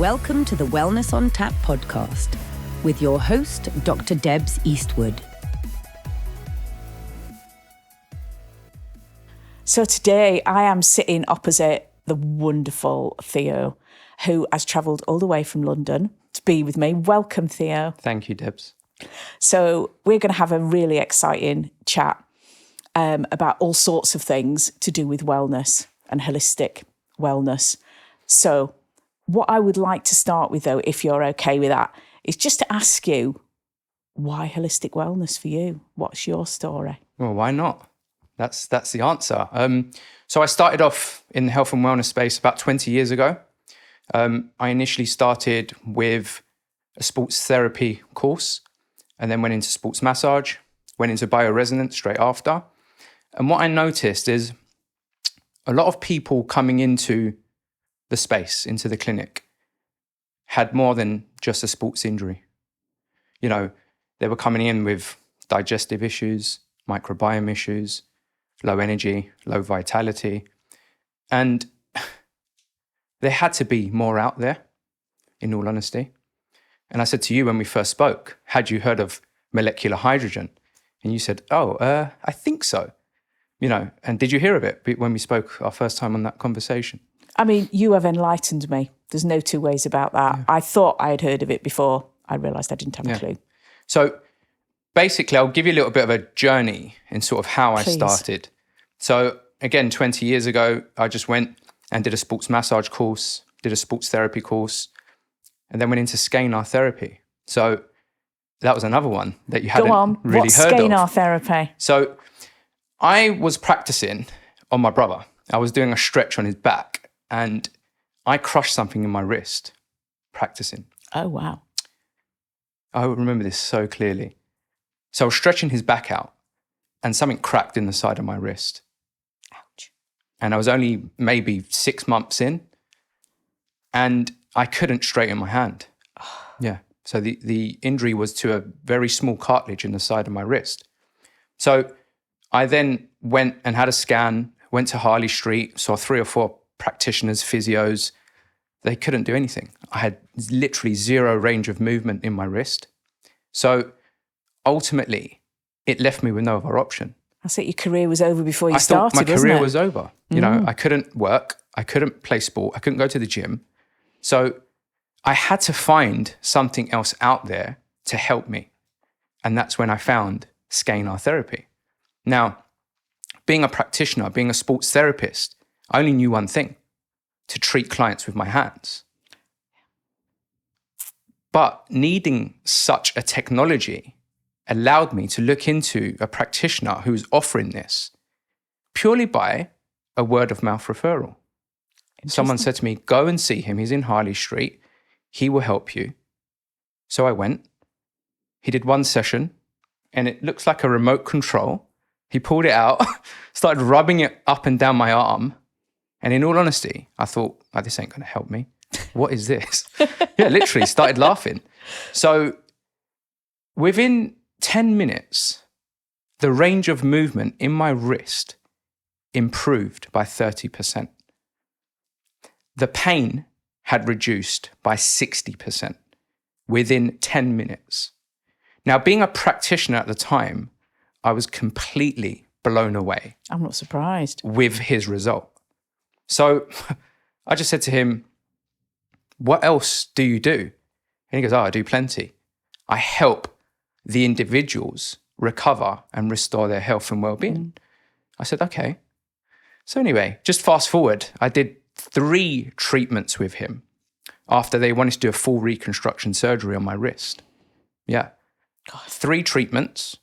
Welcome to the Wellness on Tap podcast with your host, Dr. Debs Eastwood. So today I am sitting opposite the wonderful Theo, who has travelled all the way from London to be with me. Welcome, Theo. Thank you, Debs. So we're going to have a really exciting chat about all sorts of things to do with wellness and holistic wellness. So what I would like to start with, though, if you're okay with that, is just to ask you, why holistic wellness for you? What's your story? Well, why not? That's the answer. So I started off in the health and wellness space about 20 years ago. I initially started with a sports therapy course and then went into sports massage, went into bioresonance straight after. And what I noticed is a lot of people coming into the space, into the clinic, had more than just a sports injury. You know, they were coming in with digestive issues, microbiome issues, low energy, low vitality. And there had to be more out there, in all honesty. And I said to you when we first spoke, had you heard of molecular hydrogen? And you said, I think so. You know, and did you hear of it when we spoke our first time on that conversation? I mean, you have enlightened me. There's no two ways about that. Yeah. I thought I had heard of it before. I realised I didn't have a clue. So basically, I'll give you a little bit of a journey in sort of how I started. So again, 20 years ago, I just went and did a sports massage course, did a sports therapy course, and then went into SCENAR therapy. So that was another one that you hadn't really What's heard of. SCENAR therapy? So I was practicing on my brother. I was doing a stretch on his back and I crushed something in my wrist practicing. Oh, wow. I remember this so clearly. So I was stretching his back out and something cracked in the side of my wrist. Ouch. And I was only maybe 6 months in and I couldn't straighten my hand. Yeah. So the injury was to a very small cartilage in the side of my wrist. So I then went and had a scan, went to Harley Street, saw 3 or 4 practitioners, physios. They couldn't do anything. I had literally zero range of movement in my wrist. So ultimately, it left me with no other option. I thought your career was over before you started, my career was over. You know, I couldn't work. I couldn't play sport. I couldn't go to the gym. So I had to find something else out there to help me. And that's when I found SCENAR therapy. Now, being a practitioner, being a sports therapist, I only knew one thing: to treat clients with my hands. But needing such a technology allowed me to look into a practitioner who's offering this purely by a word of mouth referral. Someone said to me, go and see him. He's in Harley Street. He will help you. So I went. He did 1 session and it looks like a remote control. He pulled it out, started rubbing it up and down my arm. And in all honesty, I thought, this ain't going to help me. What is this? Yeah, literally started laughing. So within 10 minutes, the range of movement in my wrist improved by 30%. The pain had reduced by 60% within 10 minutes. Now, being a practitioner at the time, I was completely blown away. I'm not surprised. With his result. So I just said to him, what else do you do? And he goes, I do plenty. I help the individuals recover and restore their health and well-being. I said, okay. So anyway, just fast forward, I did 3 treatments with him after they wanted to do a full reconstruction surgery on my wrist. Yeah. God. 3 treatments,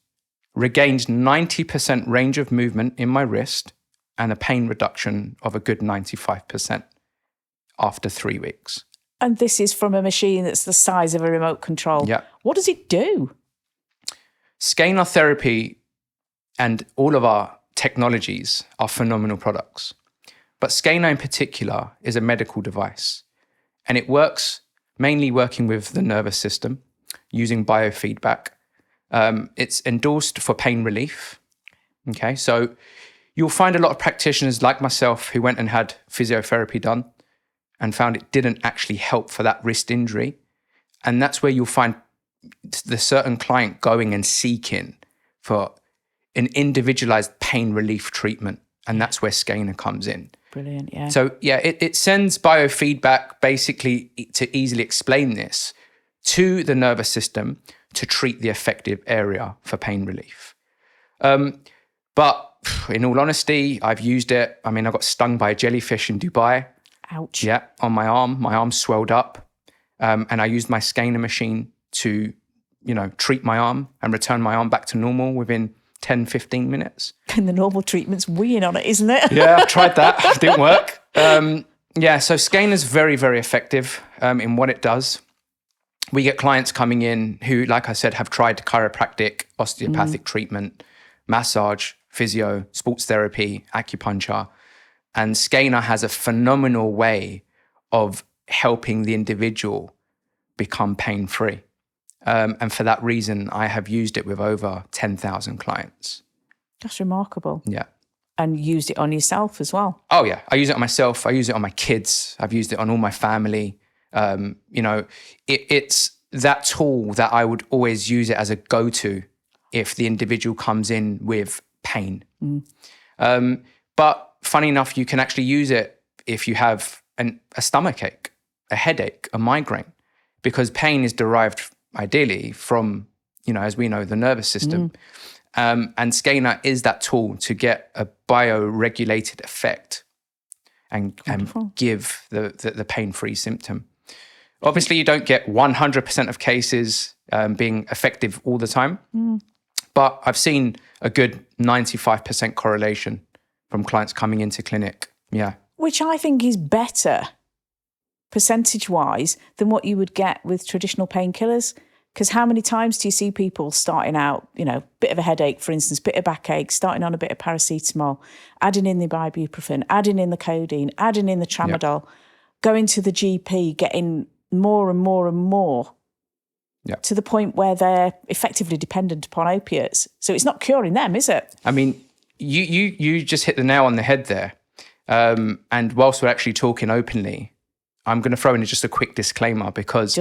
regained 90% range of movement in my wrist and a pain reduction of a good 95% after 3 weeks. And this is from a machine that's the size of a remote control. Yeah. What does it do? SCENAR therapy and all of our technologies are phenomenal products. But SCENAR in particular is a medical device. And it works mainly working with the nervous system using biofeedback. It's endorsed for pain relief. Okay, so you'll find a lot of practitioners like myself who went and had physiotherapy done and found it didn't actually help for that wrist injury. And that's where you'll find the certain client going and seeking for an individualized pain relief treatment. And that's where SCENAR comes in. Brilliant, yeah. So yeah, it sends biofeedback basically to easily explain this to the nervous system to treat the affected area for pain relief. But in all honesty, I've used it. I mean, I got stung by a jellyfish in Dubai. Ouch. Yeah, on my arm. My arm swelled up. And I used my SCENAR machine to, treat my arm and return my arm back to normal within 10, 15 minutes. And the normal treatment's weeing on it, isn't it? Yeah, I tried that. It didn't work. So SCENAR's very, very effective in what it does. We get clients coming in who, like I said, have tried chiropractic, osteopathic treatment, massage, physio, sports therapy, acupuncture. And SCENAR has a phenomenal way of helping the individual become pain-free. And for that reason, I have used it with over 10,000 clients. That's remarkable. Yeah. And used it on yourself as well. Oh, yeah. I use it on myself. I use it on my kids. I've used it on all my family. It's that tool that I would always use it as a go-to if the individual comes in with pain. But funny enough, you can actually use it if you have a stomach ache, a headache, a migraine, because pain is derived ideally from, as we know, the nervous system. And SCENAR is that tool to get a bioregulated effect and give the pain-free symptom. Obviously, you don't get 100% of cases being effective all the time, but I've seen a good 95% correlation from clients coming into clinic. Yeah. Which I think is better percentage-wise than what you would get with traditional painkillers. Because how many times do you see people starting out, bit of a headache, for instance, bit of backache, starting on a bit of paracetamol, adding in the ibuprofen, adding in the codeine, adding in the tramadol, going to the GP, getting more and more and more to the point where they're effectively dependent upon opiates. So it's not curing them, is it? I mean, you just hit the nail on the head there. And whilst we're actually talking openly, I'm going to throw in just a quick disclaimer because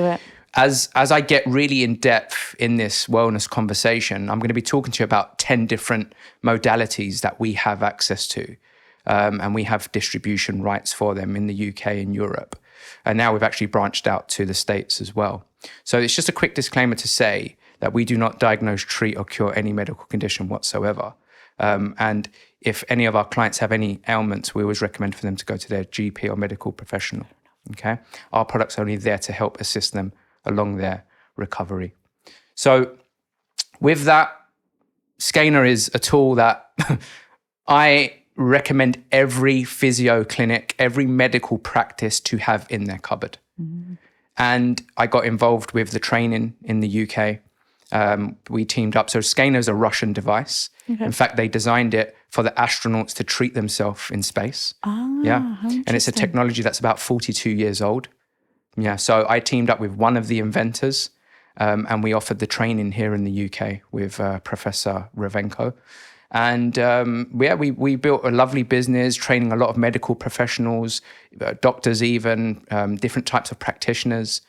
as I get really in depth in this wellness conversation, I'm going to be talking to you about 10 different modalities that we have access to. And we have distribution rights for them in the UK and Europe. And now we've actually branched out to the States as well. So it's just a quick disclaimer to say that we do not diagnose, treat, or cure any medical condition whatsoever. And if any of our clients have any ailments, we always recommend for them to go to their GP or medical professional. Okay, our products are only there to help assist them along their recovery. So with that, SCENAR is a tool that I recommend every physio clinic, every medical practice to have in their cupboard. And I got involved with the training in the UK. We teamed up. So SCENAR is a Russian device. In fact, they designed it for the astronauts to treat themselves in space. And it's a technology that's about 42 years old. So I teamed up with one of the inventors and we offered the training here in the UK with Professor Ravenko. And we built a lovely business, training a lot of medical professionals, doctors even, different types of practitioners,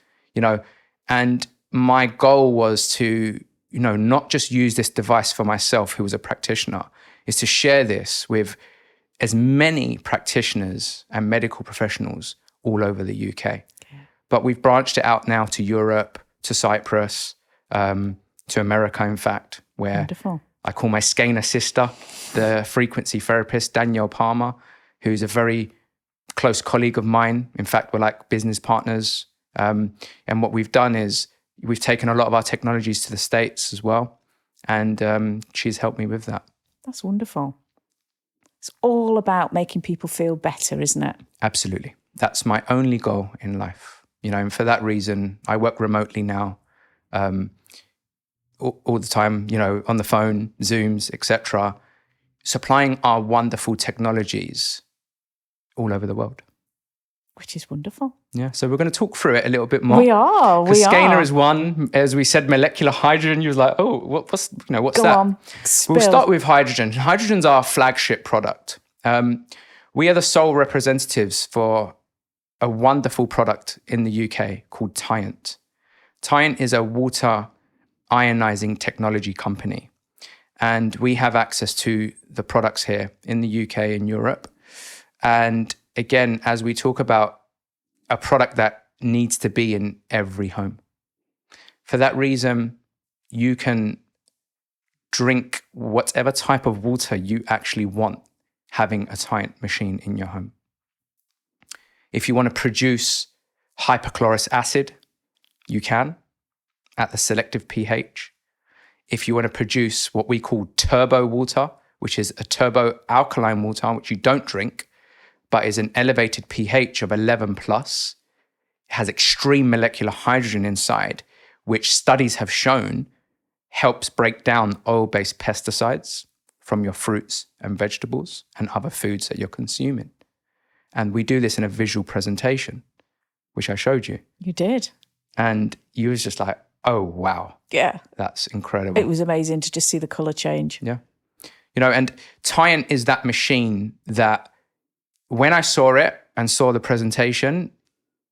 and my goal was to, not just use this device for myself, who was a practitioner, is to share this with as many practitioners and medical professionals all over the UK. But we've branched it out now to Europe, to Cyprus, to America, in fact, where Wonderful. I call my SCENAR sister, the frequency therapist, Danielle Palmer, who's a very close colleague of mine. In fact, we're like business partners. And what we've done is we've taken a lot of our technologies to the States as well. And she's helped me with that. That's wonderful. It's all about making people feel better, isn't it? Absolutely. That's my only goal in life. And for that reason, I work remotely now. All the time, on the phone, Zooms, etc., supplying our wonderful technologies all over the world. Which is wonderful. Yeah, so we're going to talk through it a little bit more. We are. SCENAR is one. As we said, molecular hydrogen. You was like, oh, what's Go that? On. Spill. We'll start with hydrogen. Hydrogen's our flagship product. We are the sole representatives for a wonderful product in the UK called Tyant. Tyant is a water ionizing technology company. And we have access to the products here in the UK and Europe. And again, as we talk about a product that needs to be in every home. For that reason, you can drink whatever type of water you actually want having a Tyant machine in your home. If you want to produce hypochlorous acid, you can at the selective pH. If you want to produce what we call turbo water, which is a turbo alkaline water, which you don't drink, but is an elevated pH of 11 plus, it has extreme molecular hydrogen inside, which studies have shown helps break down oil-based pesticides from your fruits and vegetables and other foods that you're consuming. And we do this in a visual presentation, which I showed you. You did. And you was just like, oh, wow. Yeah. That's incredible. It was amazing to just see the colour change. Yeah. You know, and Tyant is that machine that when I saw it and saw the presentation,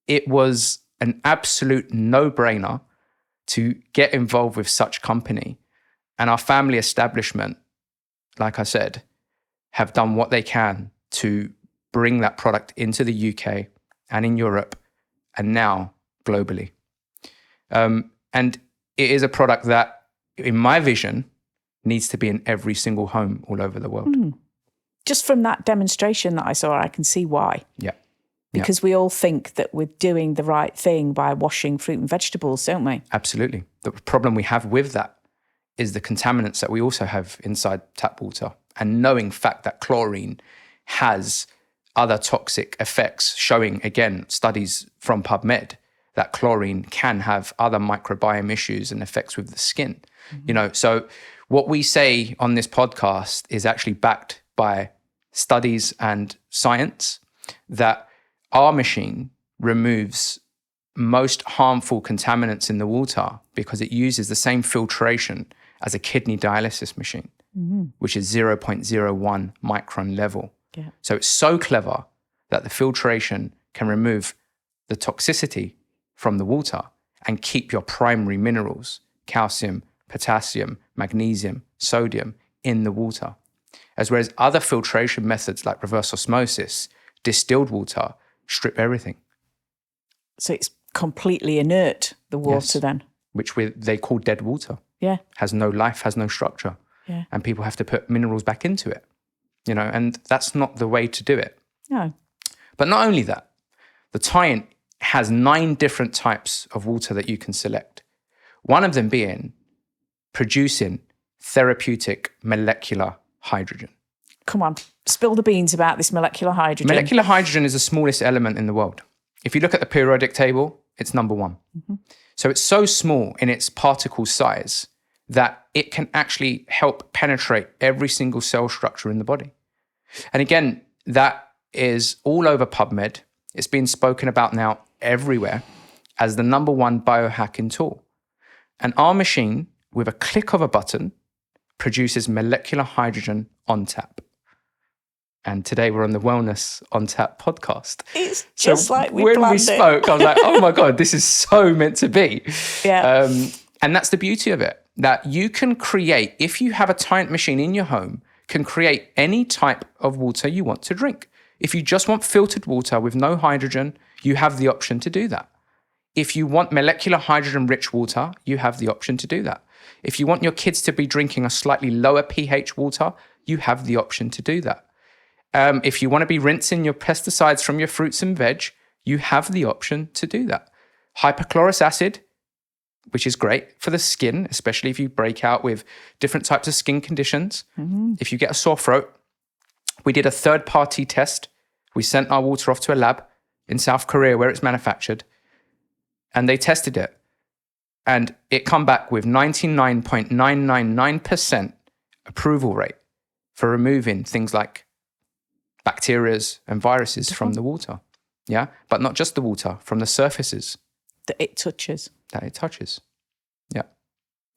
it was an absolute no-brainer to get involved with such company. And our family establishment, like I said, have done what they can to bring that product into the UK and in Europe and now globally. And it is a product that, in my vision, needs to be in every single home all over the world. Just from that demonstration that I saw, I can see why. Yeah. Because we all think that we're doing the right thing by washing fruit and vegetables, don't we? Absolutely. The problem we have with that is the contaminants that we also have inside tap water. And knowing fact that chlorine has other toxic effects, showing, again, studies from PubMed, that chlorine can have other microbiome issues and effects with the skin. You know, so what we say on this podcast is actually backed by studies and science that our machine removes most harmful contaminants in the water because it uses the same filtration as a kidney dialysis machine, which is 0.01 micron level. Yeah. So it's so clever that the filtration can remove the toxicity from the water and keep your primary minerals, calcium, potassium, magnesium, sodium, in the water. As whereas other filtration methods like reverse osmosis, distilled water, strip everything. So it's completely inert, the water then? Which they call dead water. Yeah. Has no life, has no structure. Yeah. And people have to put minerals back into it. You know, and that's not the way to do it. No. But not only that, the Tyant has 9 different types of water that you can select. One of them being producing therapeutic molecular hydrogen. Come on, spill the beans about this molecular hydrogen. Molecular hydrogen is the smallest element in the world. If you look at the periodic table, it's number 1. So it's so small in its particle size that it can actually help penetrate every single cell structure in the body. And again, that is all over PubMed. It's been spoken about now everywhere as the number 1 biohacking tool. And our machine, with a click of a button, produces molecular hydrogen on tap. And today we're on the Wellness on Tap podcast. It's just like we when planned we spoke, I was like, oh my God, this is so meant to be. Yeah. And that's the beauty of it, that you can create, if you have a Tyant machine in your home, can create any type of water you want to drink. If you just want filtered water with no hydrogen, you have the option to do that. If you want molecular hydrogen-rich water, you have the option to do that. If you want your kids to be drinking a slightly lower pH water, you have the option to do that. If you want to be rinsing your pesticides from your fruits and veg, you have the option to do that. Hypochlorous acid, which is great for the skin, especially if you break out with different types of skin conditions. If you get a sore throat, we did a third-party test. We sent our water off to a lab in South Korea where it's manufactured, and they tested it. And it come back with 99.999% approval rate for removing things like bacterias and viruses from the water. Yeah, but not just the water, from the surfaces That it touches. that it touches. Yeah.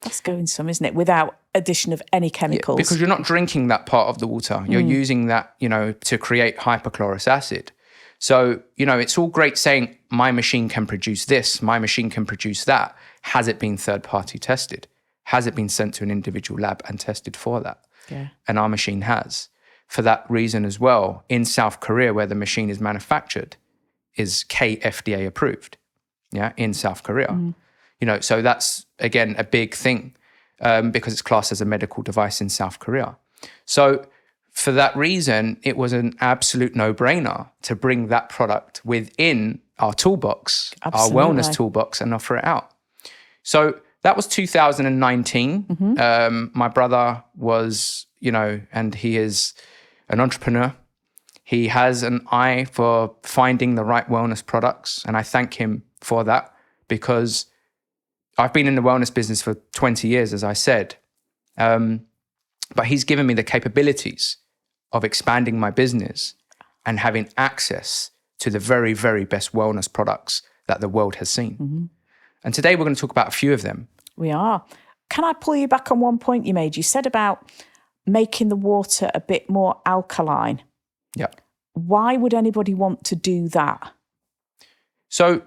That's going some, isn't it? Without addition of any chemicals. Because you're not drinking that part of the water. You're using that, you know, to create hypochlorous acid. So, it's all great saying my machine can produce this, my machine can produce that. Has it been third-party tested? Has it been sent to an individual lab and tested for that? Yeah. And our machine has. For that reason as well, in South Korea, where the machine is manufactured, is KFDA approved, in South Korea. So that's, again, a big thing because it's classed as a medical device in South Korea. So for that reason, it was an absolute no-brainer to bring that product within our toolbox, Absolutely. our wellness toolbox, and offer it out. So that was 2019. My brother was, and he is an entrepreneur. He has an eye for finding the right wellness products. And I thank him for that because I've been in the wellness business for 20 years, as I said. But he's given me the capabilities of expanding my business and having access to the very, very best wellness products that the world has seen. And today we're going to talk about a few of them. We are. Can I pull you back on one point you made? You said about making the water a bit more alkaline. Yeah. Why would anybody want to do that? So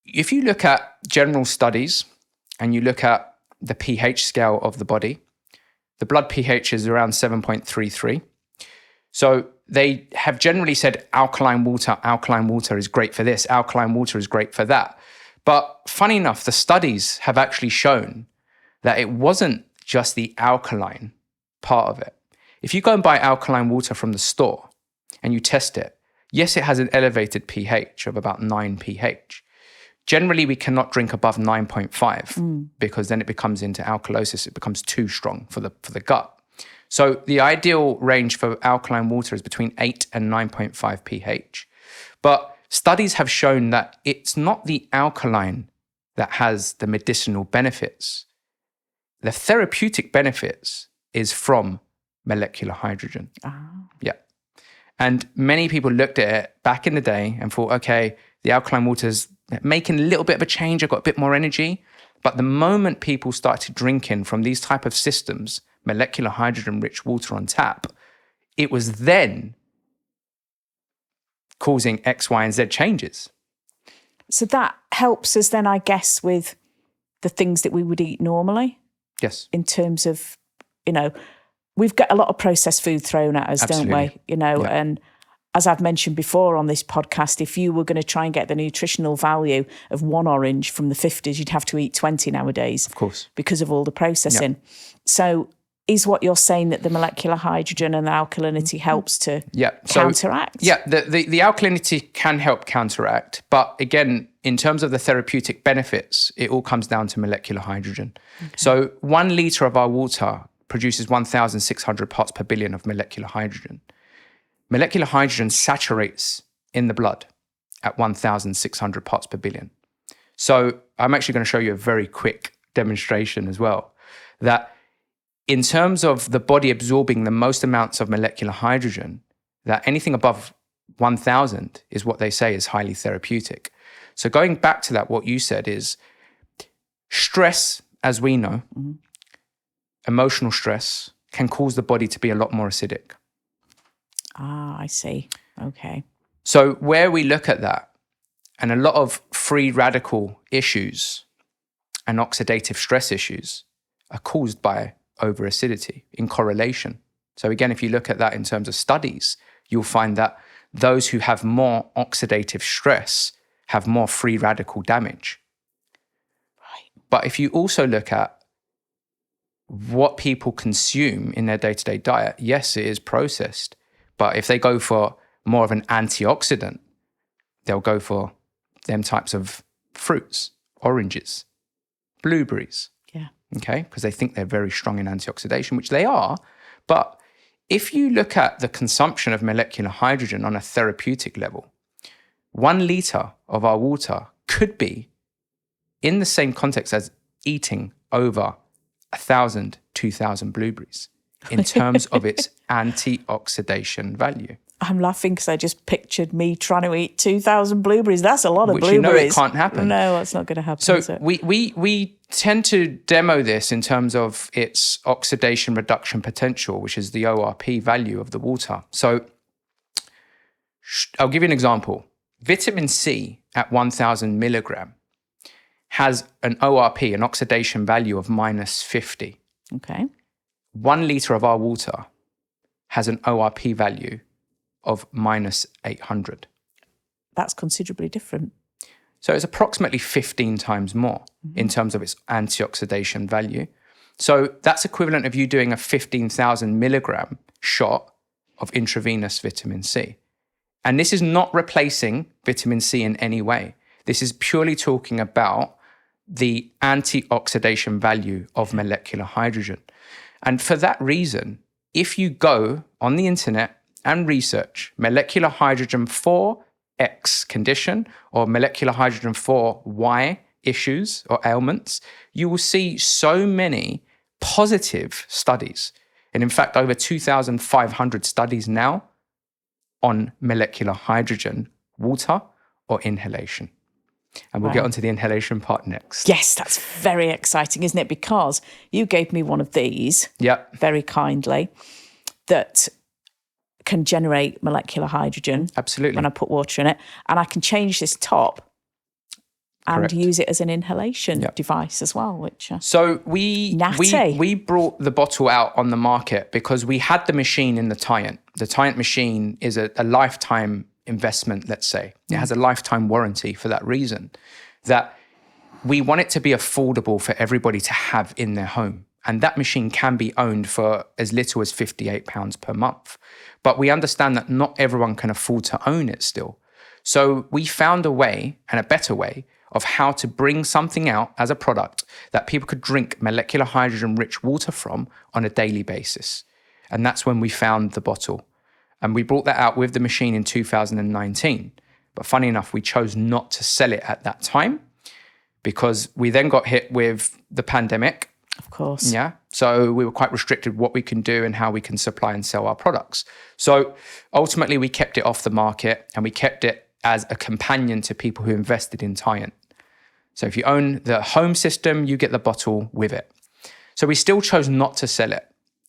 if you look at general studies and you look at the pH scale of the body, the blood pH is around 7.33. So they have generally said alkaline water is great for this, alkaline water is great for that. But funny enough, the studies have actually shown that it wasn't just the alkaline part of it. If you go and buy alkaline water from the store and you test it, yes, it has an elevated pH of about 9 pH. Generally, we cannot drink above 9.5 because then it becomes into alkalosis. It becomes too strong for the gut. So the ideal range for alkaline water is between 8 and 9.5 pH. But studies have shown that it's not the alkaline that has the medicinal benefits. The therapeutic benefits is from molecular hydrogen. Yeah. And many people looked at it back in the day and thought, okay, the alkaline water's making a little bit of a change. I've got a bit more energy. But the moment people started drinking from these type of systems, molecular hydrogen-rich water on tap, it was then causing X, Y, and Z changes. So that helps us then, I guess, with the things that we would eat normally. Yes. In terms of, we've got a lot of processed food thrown at us, Absolutely. don't we? Yeah. And as I've mentioned before on this podcast, if you were going to try and get the nutritional value of one orange from the 50s, you'd have to eat 20 nowadays. Of course. Because of all the processing. Yeah. So is what you're saying that the molecular hydrogen and the alkalinity helps to counteract? The alkalinity can help counteract. But again, in terms of the therapeutic benefits, it all comes down to molecular hydrogen. Okay. So 1 liter of our water produces 1,600 parts per billion of molecular hydrogen. Molecular hydrogen saturates in the blood at 1,600 parts per billion. So I'm actually going to show you a very quick demonstration as well, that in terms of the body absorbing the most amounts of molecular hydrogen, that anything above 1,000 is what they say is highly therapeutic. So going back to that, what you said is stress, as we know, emotional stress can cause the body to be a lot more acidic. Ah, I see. Okay. So where we look at that, and a lot of free radical issues and oxidative stress issues are caused by overacidity in correlation. So again, if you look at that in terms of studies, you'll find that those who have more oxidative stress have more free radical damage. Right. But if you also look at what people consume in their day-to-day diet, yes, it is processed. But if they go for more of an antioxidant, they'll go for them types of fruits, oranges, blueberries. Yeah. Okay, because they think they're very strong in antioxidation, which they are. But if you look at the consumption of molecular hydrogen on a therapeutic level, 1 liter of our water could be in the same context as eating over 1,000, 2,000 blueberries in terms of its antioxidation value. I'm laughing because I just pictured me trying to eat 2,000 blueberries. That's a lot of blueberries. Which you know it can't happen. No, that's not going to happen. So is it? we tend to demo this in terms of its oxidation reduction potential, which is the ORP value of the water. So I'll give you an example. Vitamin C at 1,000 milligram has an ORP, an oxidation value of -50. Okay. 1 litre of our water has an ORP value of -800. That's considerably different. So it's approximately 15 times more in terms of its antioxidation value. So that's equivalent of you doing a 15,000 milligram shot of intravenous vitamin C. And this is not replacing vitamin C in any way. This is purely talking about the antioxidation value of molecular hydrogen. And for that reason, if you go on the internet and research molecular hydrogen for X condition or molecular hydrogen for Y issues or ailments, you will see so many positive studies. And in fact, over 2,500 studies now on molecular hydrogen, water or inhalation. And we'll get onto the inhalation part next. Yes, that's very exciting, isn't it? Because you gave me one of these very kindly that can generate molecular hydrogen. Absolutely. When I put water in it. And I can change this top and Correct. use it as an inhalation device as well, which... So we brought the bottle out on the market because we had the machine in the Tyant. The Tyant machine is a lifetime investment, let's say. It has a lifetime warranty for that reason, that we want it to be affordable for everybody to have in their home. And that machine can be owned for as little as £58 per month. But we understand that not everyone can afford to own it still. So we found a way, and a better way, of how to bring something out as a product that people could drink molecular hydrogen-rich water from on a daily basis. And that's when we found the bottle. And we brought that out with the machine in 2019. But funny enough, we chose not to sell it at that time because we then got hit with the pandemic. Of course. Yeah. So we were quite restricted what we can do and how we can supply and sell our products. So ultimately, we kept it off the market and we kept it as a companion to people who invested in Tyant. So if you own the home system, you get the bottle with it. So we still chose not to sell it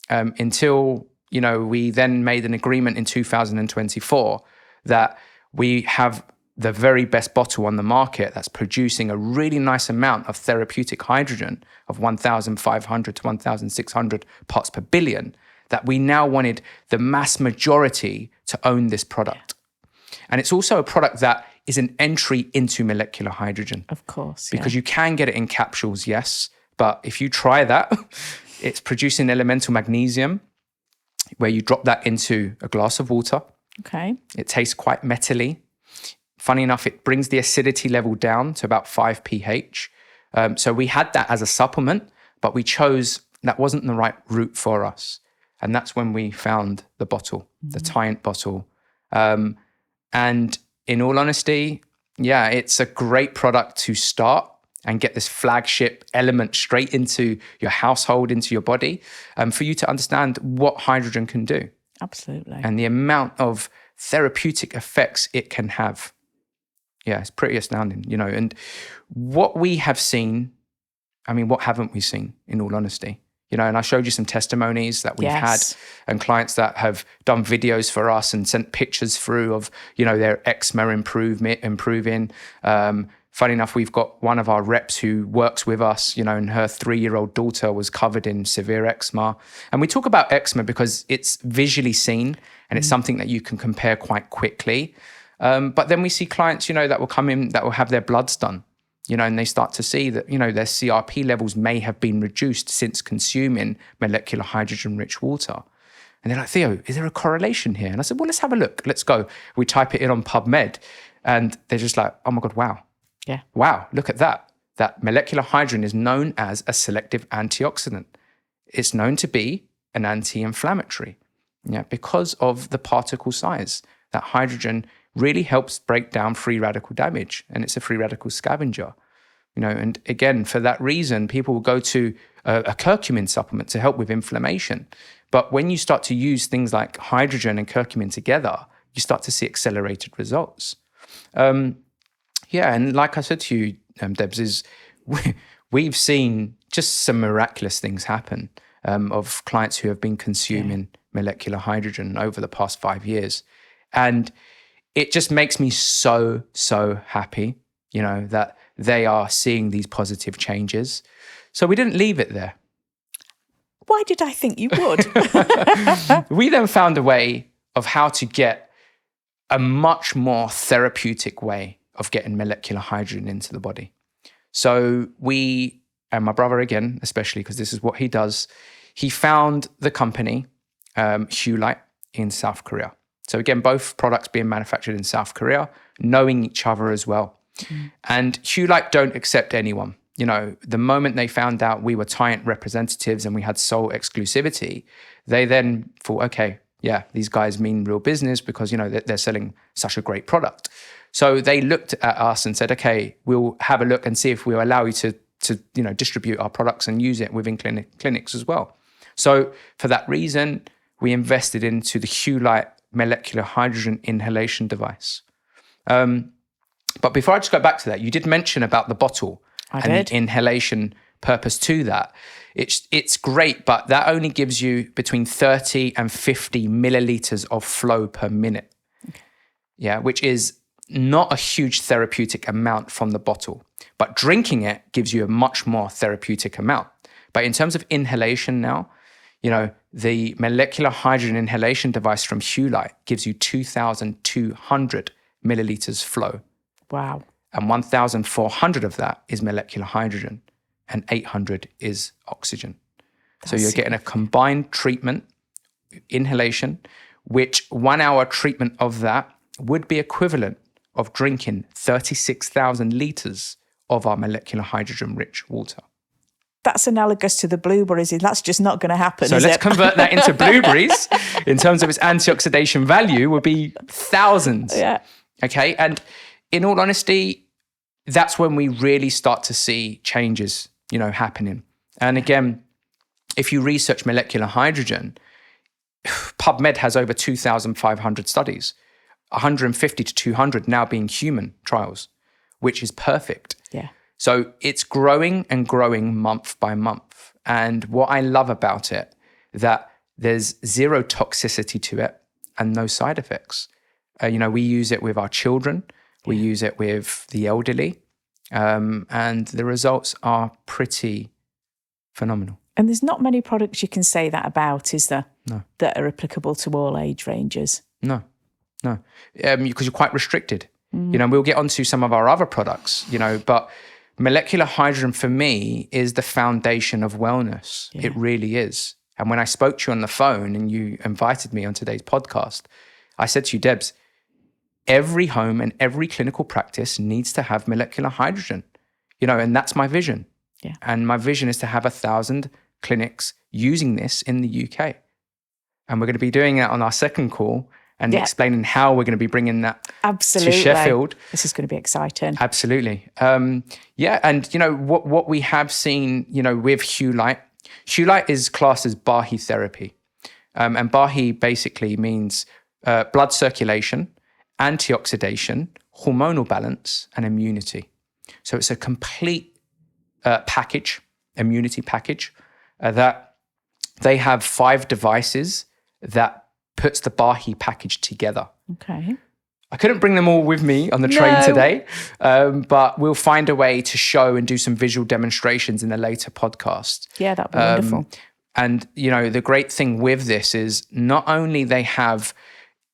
until, we then made an agreement in 2024 that we have the very best bottle on the market that's producing a really nice amount of therapeutic hydrogen of 1,500 to 1,600 parts per billion, that we now wanted the mass majority to own this product. And it's also a product that is an entry into molecular hydrogen. Of course. Because you can get it in capsules, yes. But if you try that, it's producing elemental magnesium, where you drop that into a glass of water. Okay. It tastes quite metally. Funny enough, it brings the acidity level down to about 5 pH. So we had that as a supplement, but we chose that wasn't the right route for us. And that's when we found the bottle, the Tyant bottle. And in all honesty, it's a great product to start and get this flagship element straight into your household, into your body, for you to understand what hydrogen can do. Absolutely. And the amount of therapeutic effects it can have. Yeah, it's pretty astounding, and what we have seen, what haven't we seen, in all honesty? And I showed you some testimonies that we've had and clients that have done videos for us and sent pictures through of, their eczema improving. Funny enough, we've got one of our reps who works with us, and her 3-year-old daughter was covered in severe eczema. And we talk about eczema because it's visually seen and it's something that you can compare quite quickly. But then we see clients, that will come in, that will have their bloods done, and they start to see that, their CRP levels may have been reduced since consuming molecular hydrogen-rich water. And they're like, Theo, is there a correlation here? And I said, well, let's have a look. Let's go. We type it in on PubMed and they're just like, oh my God, wow. Yeah. Wow, look at that. That molecular hydrogen is known as a selective antioxidant. It's known to be an anti-inflammatory, because of the particle size. That hydrogen really helps break down free radical damage, and it's a free radical scavenger. And again, for that reason, people will go to a curcumin supplement to help with inflammation. But when you start to use things like hydrogen and curcumin together, you start to see accelerated results. And like I said to you, Debs, is we've seen just some miraculous things happen of clients who have been consuming molecular hydrogen over the past 5 years. And it just makes me so, so happy, that they are seeing these positive changes. So we didn't leave it there. Why did I think you would? We then found a way of how to get a much more therapeutic way of getting molecular hydrogen into the body. So we, and my brother again, especially because this is what he does, he found the company, Hydrate, in South Korea. So again, both products being manufactured in South Korea, knowing each other as well. And Hydrate don't accept anyone. The moment they found out we were Tyent representatives and we had sole exclusivity, they then thought, okay, yeah, these guys mean real business because, they're selling such a great product. So they looked at us and said, okay, we'll have a look and see if we'll allow you to distribute our products and use it within clinics as well. So for that reason, we invested into the Hydrate molecular hydrogen inhalation device. But before I just go back to that, you did mention about the bottle the inhalation purpose to that. It's great, but that only gives you between 30 and 50 milliliters of flow per minute. Okay. Yeah, which is not a huge therapeutic amount from the bottle, but drinking it gives you a much more therapeutic amount. But in terms of inhalation now, the molecular hydrogen inhalation device from Hydrate gives you 2,200 milliliters flow. Wow. And 1,400 of that is molecular hydrogen and 800 is oxygen. So you're getting a combined treatment, inhalation, which 1 hour treatment of that would be equivalent of drinking 36,000 liters of our molecular hydrogen-rich water. That's analogous to the blueberries. That's just not going to happen, so let's convert that into blueberries. In terms of its antioxidation value, would be thousands. Yeah. Okay. And in all honesty, that's when we really start to see changes, happening. And again, if you research molecular hydrogen, PubMed has over 2,500 studies, 150 to 200 now being human trials, which is perfect. Yeah. So it's growing and growing month by month. And what I love about it, that there's zero toxicity to it and no side effects. We use it with our children. We use it with the elderly. And the results are pretty phenomenal. And there's not many products you can say that about, is there? No. That are applicable to all age ranges. No. Because you're quite restricted. We'll get onto some of our other products, but molecular hydrogen for me is the foundation of wellness. Yeah. It really is. And when I spoke to you on the phone and you invited me on today's podcast, I said to you, Debs, every home and every clinical practice needs to have molecular hydrogen, and that's my vision. Yeah. And my vision is to have 1,000 clinics using this in the UK. And we're going to be doing that on our second call and explaining how we're going to be bringing that to Sheffield. This is going to be exciting. Absolutely. And what we have seen, with Hydrate is classed as Bahi therapy. And Bahi basically means blood circulation, antioxidation, hormonal balance, and immunity. So it's a complete package, immunity package, that they have 5 devices that puts the Bahi package together. Okay. I couldn't bring them all with me on the train today, but we'll find a way to show and do some visual demonstrations in a later podcast. Yeah, that'd be wonderful. And, the great thing with this is not only they have,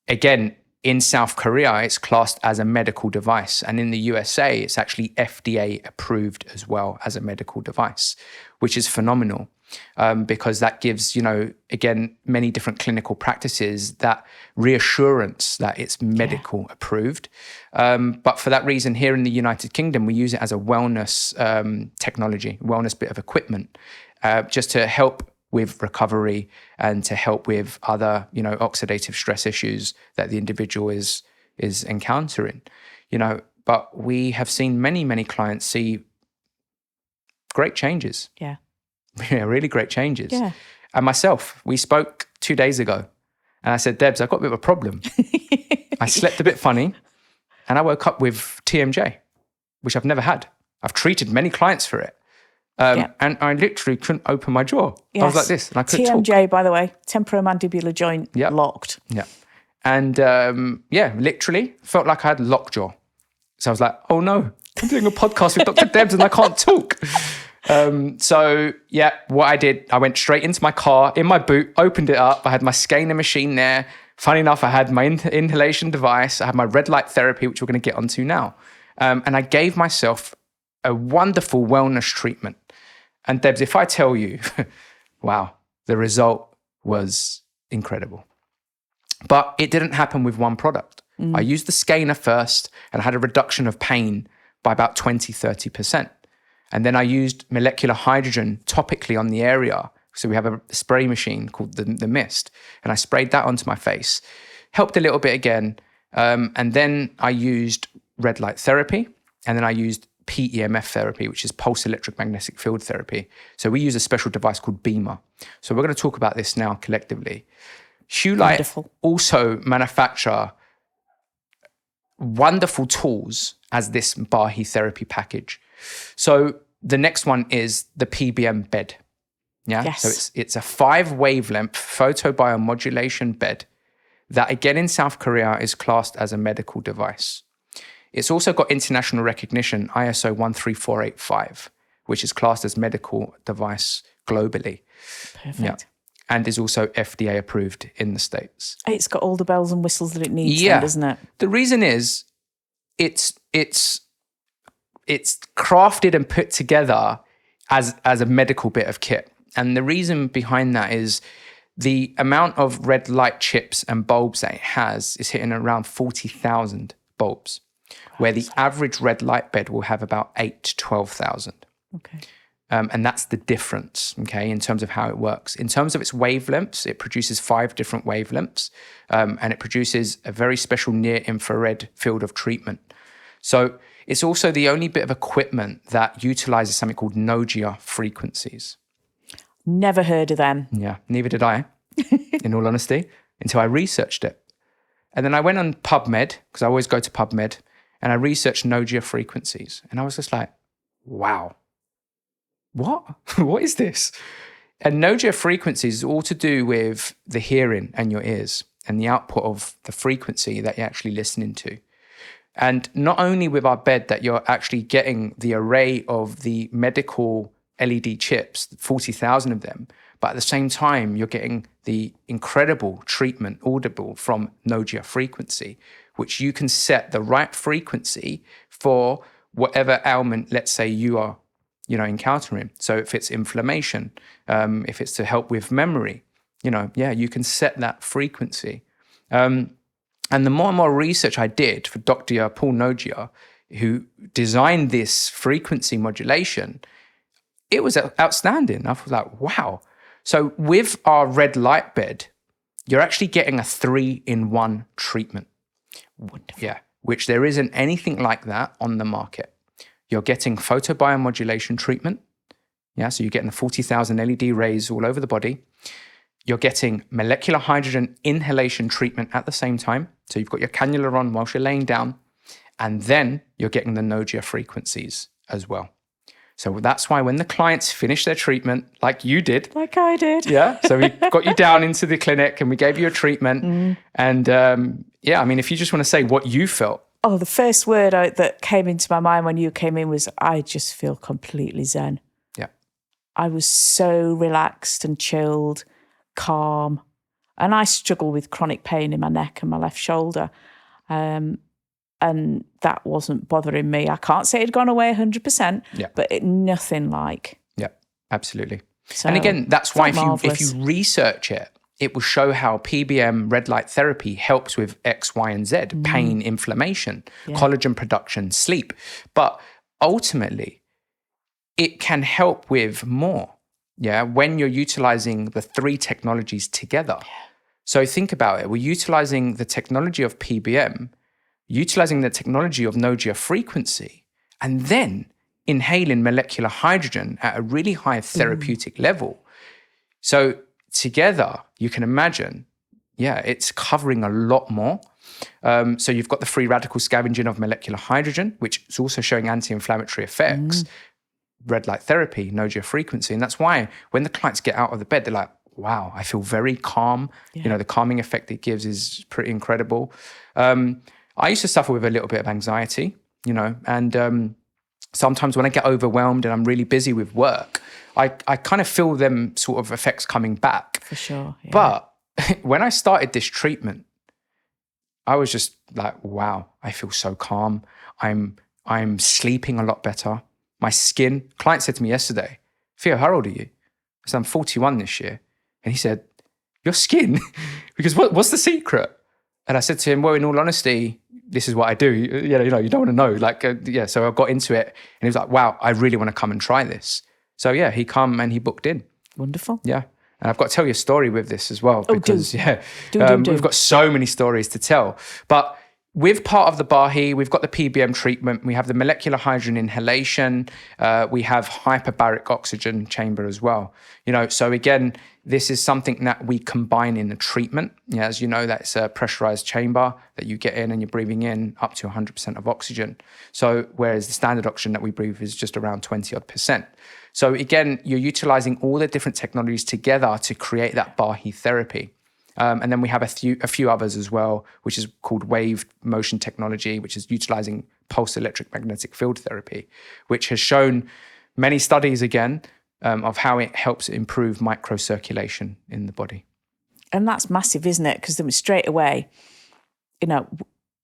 again, in South Korea, it's classed as a medical device. And in the USA, it's actually FDA approved as well as a medical device, which is phenomenal. Because that gives, again, many different clinical practices that reassurance that it's medical approved. But for that reason, here in the United Kingdom, we use it as a wellness technology, wellness bit of equipment, just to help with recovery and to help with other, oxidative stress issues that the individual is encountering. But we have seen many, many clients see great changes. Yeah. Yeah, really great changes. Yeah. And myself, we spoke 2 days ago and I said, Debs, I've got a bit of a problem. I slept a bit funny and I woke up with TMJ, which I've never had. I've treated many clients for it. And I literally couldn't open my jaw. Yes. I was like this and I couldn't TMJ, talk. by the way, temporomandibular joint locked. Yeah. And literally felt like I had lockjaw. So I was like, oh no, I'm doing a podcast with Dr. Debs and I can't talk. What I did, I went straight into my car, in my boot, opened it up. I had my SCENAR machine there. Funny enough, I had my inhalation device. I had my red light therapy, which we're going to get onto now. And I gave myself a wonderful wellness treatment. And Debs, if I tell you, wow, the result was incredible. But it didn't happen with one product. I used the SCENAR first and I had a reduction of pain by about 20, 30%. And then I used molecular hydrogen topically on the area. So we have a spray machine called the Mist. And I sprayed that onto my face. Helped a little bit again. And then I used red light therapy. And then I used PEMF therapy, which is pulse electromagnetic field therapy. So we use a special device called Beamer. So we're going to talk about this now collectively. Huelight also manufacture wonderful tools as this Bahi therapy package. So the next one is the PBM bed. Yeah. Yes. So it's a 5-wavelength photobiomodulation bed that again in South Korea is classed as a medical device. It's also got international recognition, ISO 13485, which is classed as medical device globally. Perfect. Yeah. And is also FDA approved in the States. It's got all the bells and whistles that it needs, then, doesn't it? The reason is it's crafted and put together as a medical bit of kit. And the reason behind that is the amount of red light chips and bulbs that it has is hitting around 40,000 bulbs, where the average red light bed will have about 8 to 12,000. Okay. And that's the difference, okay, in terms of how it works. In terms of its wavelengths, it produces 5 different wavelengths, and it produces a very special near-infrared field of treatment. So it's also the only bit of equipment that utilizes something called Nogia frequencies. Never heard of them. Yeah, neither did I, in all honesty, until I researched it. And then I went on PubMed, because I always go to PubMed, and I researched Nogia frequencies. And I was just like, wow. What? What is this? And Nogia frequencies is all to do with the hearing and your ears and the output of the frequency that you're actually listening to. And not only with our bed that you're actually getting the array of the medical LED chips, 40,000 of them, but at the same time, you're getting the incredible treatment audible from Nogia frequency, which you can set the right frequency for whatever ailment, let's say you are encountering. So if it's inflammation, if it's to help with memory, you can set that frequency. And the more and more research I did for Dr. Paul Nogia, who designed this frequency modulation, it was outstanding. I was like, wow. So with our red light bed, you're actually getting a 3-in-1 treatment. Wonderful. Yeah, which there isn't anything like that on the market. You're getting photobiomodulation treatment. Yeah, so you're getting the 40,000 LED rays all over the body. You're getting molecular hydrogen inhalation treatment at the same time. So you've got your cannula on whilst you're laying down. And then you're getting the Nogia frequencies as well. So that's why when the clients finish their treatment, like you did. Like I did. Yeah, so we got you down into the clinic and we gave you a treatment. And if you just want to say what you felt. Oh, the first word that came into my mind when you came in was, I just feel completely zen. Yeah. I was so relaxed and chilled, calm. And I struggle with chronic pain in my neck and my left shoulder. And that wasn't bothering me. I can't say it had gone away 100%, but nothing like. Yeah, absolutely. So, and again, that's why if you research it, it will show how PBM red light therapy helps with X, Y, and Z, pain, inflammation, collagen production, sleep. But ultimately, it can help with more, when you're utilizing the 3 technologies together. Yeah. So think about it. We're utilizing the technology of PBM, utilizing the technology of Nogia frequency, and then inhaling molecular hydrogen at a really high therapeutic level. So together, you can imagine, it's covering a lot more. So you've got the free radical scavenging of molecular hydrogen, which is also showing anti-inflammatory effects. Red light therapy, Nogia frequency. And that's why when the clients get out of the bed, they're like, wow, I feel very calm. Yeah. You know, the calming effect it gives is pretty incredible. I used to suffer with a little bit of anxiety, you know, and sometimes when I get overwhelmed and I'm really busy with work, I kind of feel them sort of effects coming back. For sure. Yeah. But when I started this treatment, I was just like, wow, I feel so calm. I'm sleeping a lot better. My skin, client said to me yesterday, Theo, how old are you? I said, I'm 41 this year. And he said, your skin? Because what's the secret? And I said to him, well, in all honesty, this is what I do. You know, you don't want to know. Like, so I got into it and he was like, wow, I really want to come and try this. So yeah, he come and he booked in. Wonderful. Yeah. And I've got to tell you a story with this as well, because do. We've got so many stories to tell. But with part of the Bahi, we've got the PBM treatment, we have the molecular hydrogen inhalation, we have hyperbaric oxygen chamber as well. You know, so again, this is something that we combine in the treatment. Yeah, as you know, that's a pressurized chamber that you get in and you're breathing in up to 100% of oxygen. So whereas the standard oxygen that we breathe is just around 20%. So again, you're utilizing all the different technologies together to create that Bahi therapy. And then we have a few others as well, which is called wave motion technology, which is utilizing pulse electric magnetic field therapy, which has shown many studies again of how it helps improve microcirculation in the body. And that's massive, isn't it? Because then straight away, you know,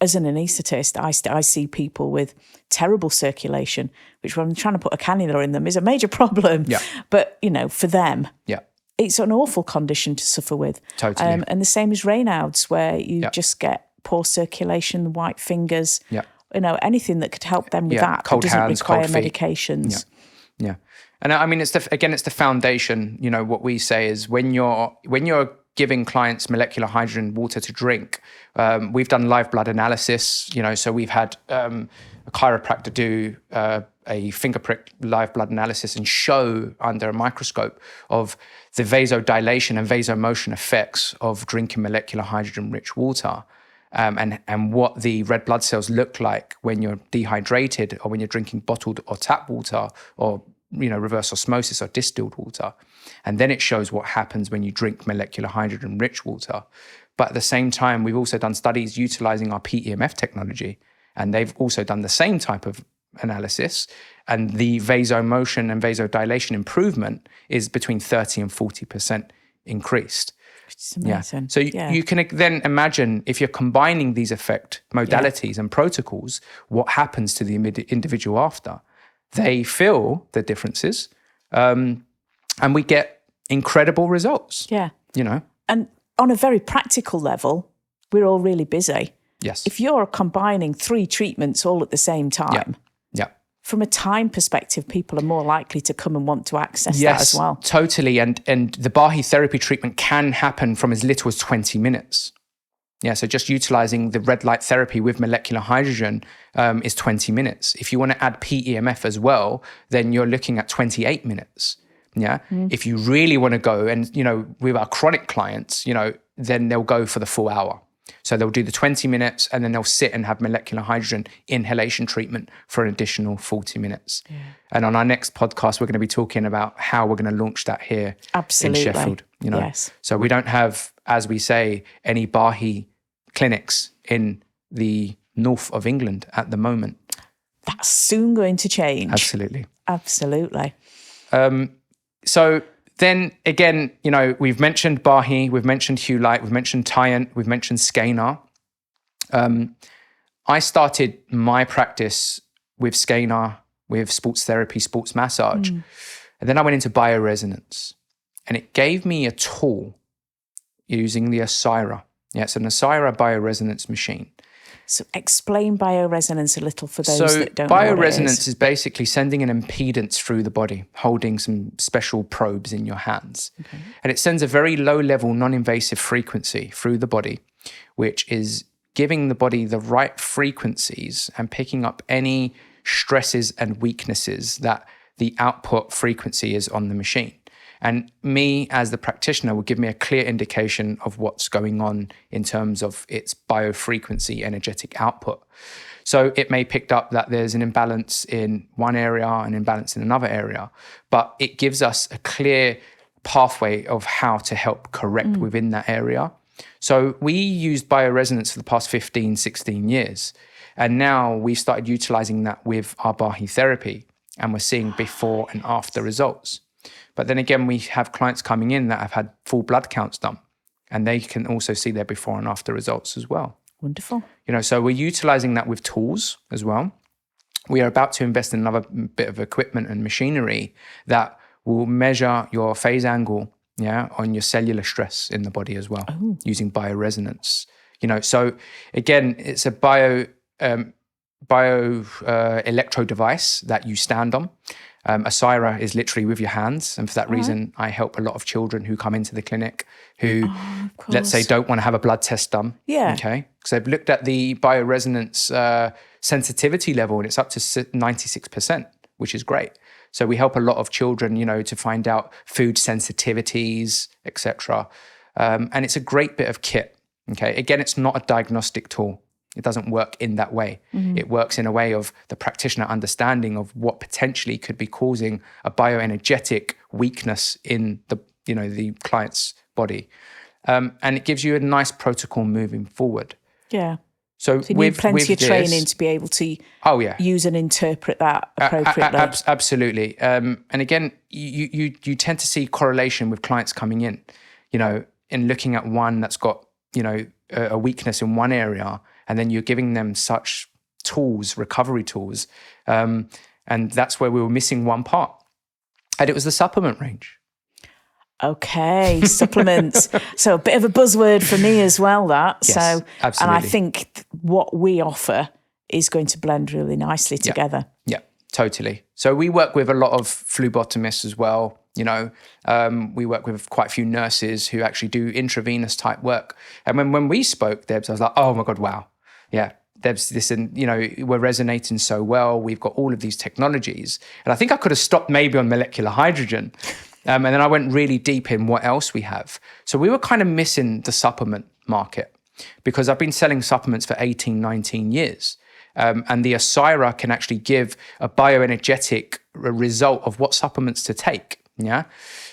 as an anaesthetist, I see people with terrible circulation, which when I'm trying to put a cannula in them is a major problem. Yeah. But, you know, for them, yeah, it's an awful condition to suffer with. Totally. And the same as Raynaud's, where you just get poor circulation, white fingers, you know, anything that could help them with that. Cold doesn't hands, require cold feet. medications. Yeah. And I mean, it's the foundation. You know, what we say is when you're giving clients molecular hydrogen water to drink, we've done live blood analysis, you know, so we've had a chiropractor do a finger prick live blood analysis and show under a microscope of the vasodilation and vasomotion effects of drinking molecular hydrogen rich water. And what the red blood cells look like when you're dehydrated or when you're drinking bottled or tap water or, you know, reverse osmosis or distilled water. And then it shows what happens when you drink molecular hydrogen rich water. But at the same time, we've also done studies utilizing our PEMF technology, and they've also done the same type of analysis. And the vasomotion and vasodilation improvement is between 30 and 40% increased. It's amazing. Yeah. So you can then imagine if you're combining these effect modalities and protocols, what happens to the individual after. They feel the differences, and we get incredible results. Yeah. You know? And on a very practical level, we're all really busy. Yes. If you're combining 3 treatments all at the same time, from a time perspective, people are more likely to come and want to access that as well. Yes, totally. And the Bahi therapy treatment can happen from as little as 20 minutes. Yeah, so just utilizing the red light therapy with molecular hydrogen is 20 minutes. If you want to add PEMF as well, then you're looking at 28 minutes. Yeah. If you really want to go and, you know, with our chronic clients, you know, then they'll go for the full hour. So they'll do the 20 minutes and then they'll sit and have molecular hydrogen inhalation treatment for an additional 40 minutes. Yeah. And on our next podcast, we're going to be talking about how we're going to launch that here in Sheffield. You know, so we don't have, as we say, any Bahi clinics in the north of England at the moment. That's soon going to change. Absolutely. Absolutely. So then again, you know, we've mentioned Bahi, we've mentioned Hue Light, we've mentioned Tyant, we've mentioned SCENAR. I started my practice with SCENAR, with sports therapy, sports massage. And then I went into bioresonance. And it gave me a tool using the Osira. Yeah, it's an Osira bioresonance machine. So explain bioresonance a little for those that don't know what it is. Bioresonance is basically sending an impedance through the body, holding some special probes in your hands. Okay. And it sends a very low-level, non-invasive frequency through the body, which is giving the body the right frequencies and picking up any stresses and weaknesses that the output frequency is on the machine. And me, as the practitioner, will give me a clear indication of what's going on in terms of its biofrequency energetic output. So it may pick up that there's an imbalance in one area, an imbalance in another area, but it gives us a clear pathway of how to help correct within that area. So we used bioresonance for the past 15, 16 years. And now we've started utilizing that with our Bahi therapy, and we're seeing before and after results. But then again, we have clients coming in that have had full blood counts done, and they can also see their before and after results as well. Wonderful. So we're utilizing that with tools as well. We are about to invest in another bit of equipment and machinery that will measure your phase angle, on your cellular stress in the body as well, using bioresonance. So again, it's a electro device that you stand on. A SCENAR is literally with your hands. And for that reason, I help a lot of children who come into the clinic who, let's say, don't want to have a blood test done. Yeah. Okay. Because they've looked at the bioresonance sensitivity level, and it's up to 96%, which is great. So we help a lot of children, to find out food sensitivities, etc. And it's a great bit of kit. Okay. Again, it's not a diagnostic tool. It doesn't work in that way. It works in a way of the practitioner understanding of what potentially could be causing a bioenergetic weakness in the client's body. And it gives you a nice protocol moving forward. Yeah. So you need plenty of training to be able to use and interpret that appropriately. Absolutely. And again, you tend to see correlation with clients coming in, in looking at one that's got, a weakness in one area, and then you're giving them such tools, recovery tools. And that's where we were missing one part. And it was the supplement range. Okay, supplements. So a bit of a buzzword for me as well, that. Yes, so, absolutely. And I think what we offer is going to blend really nicely together. Yeah, totally. So we work with a lot of phlebotomists as well. We work with quite a few nurses who actually do intravenous type work. And when we spoke, Debs, I was like, oh my God, wow. Yeah, Debs, we're resonating so well. We've got all of these technologies. And I think I could have stopped maybe on molecular hydrogen. And then I went really deep in what else we have. So we were kind of missing the supplement market, because I've been selling supplements for 18, 19 years. And the SCENAR can actually give a bioenergetic result of what supplements to take. Yeah.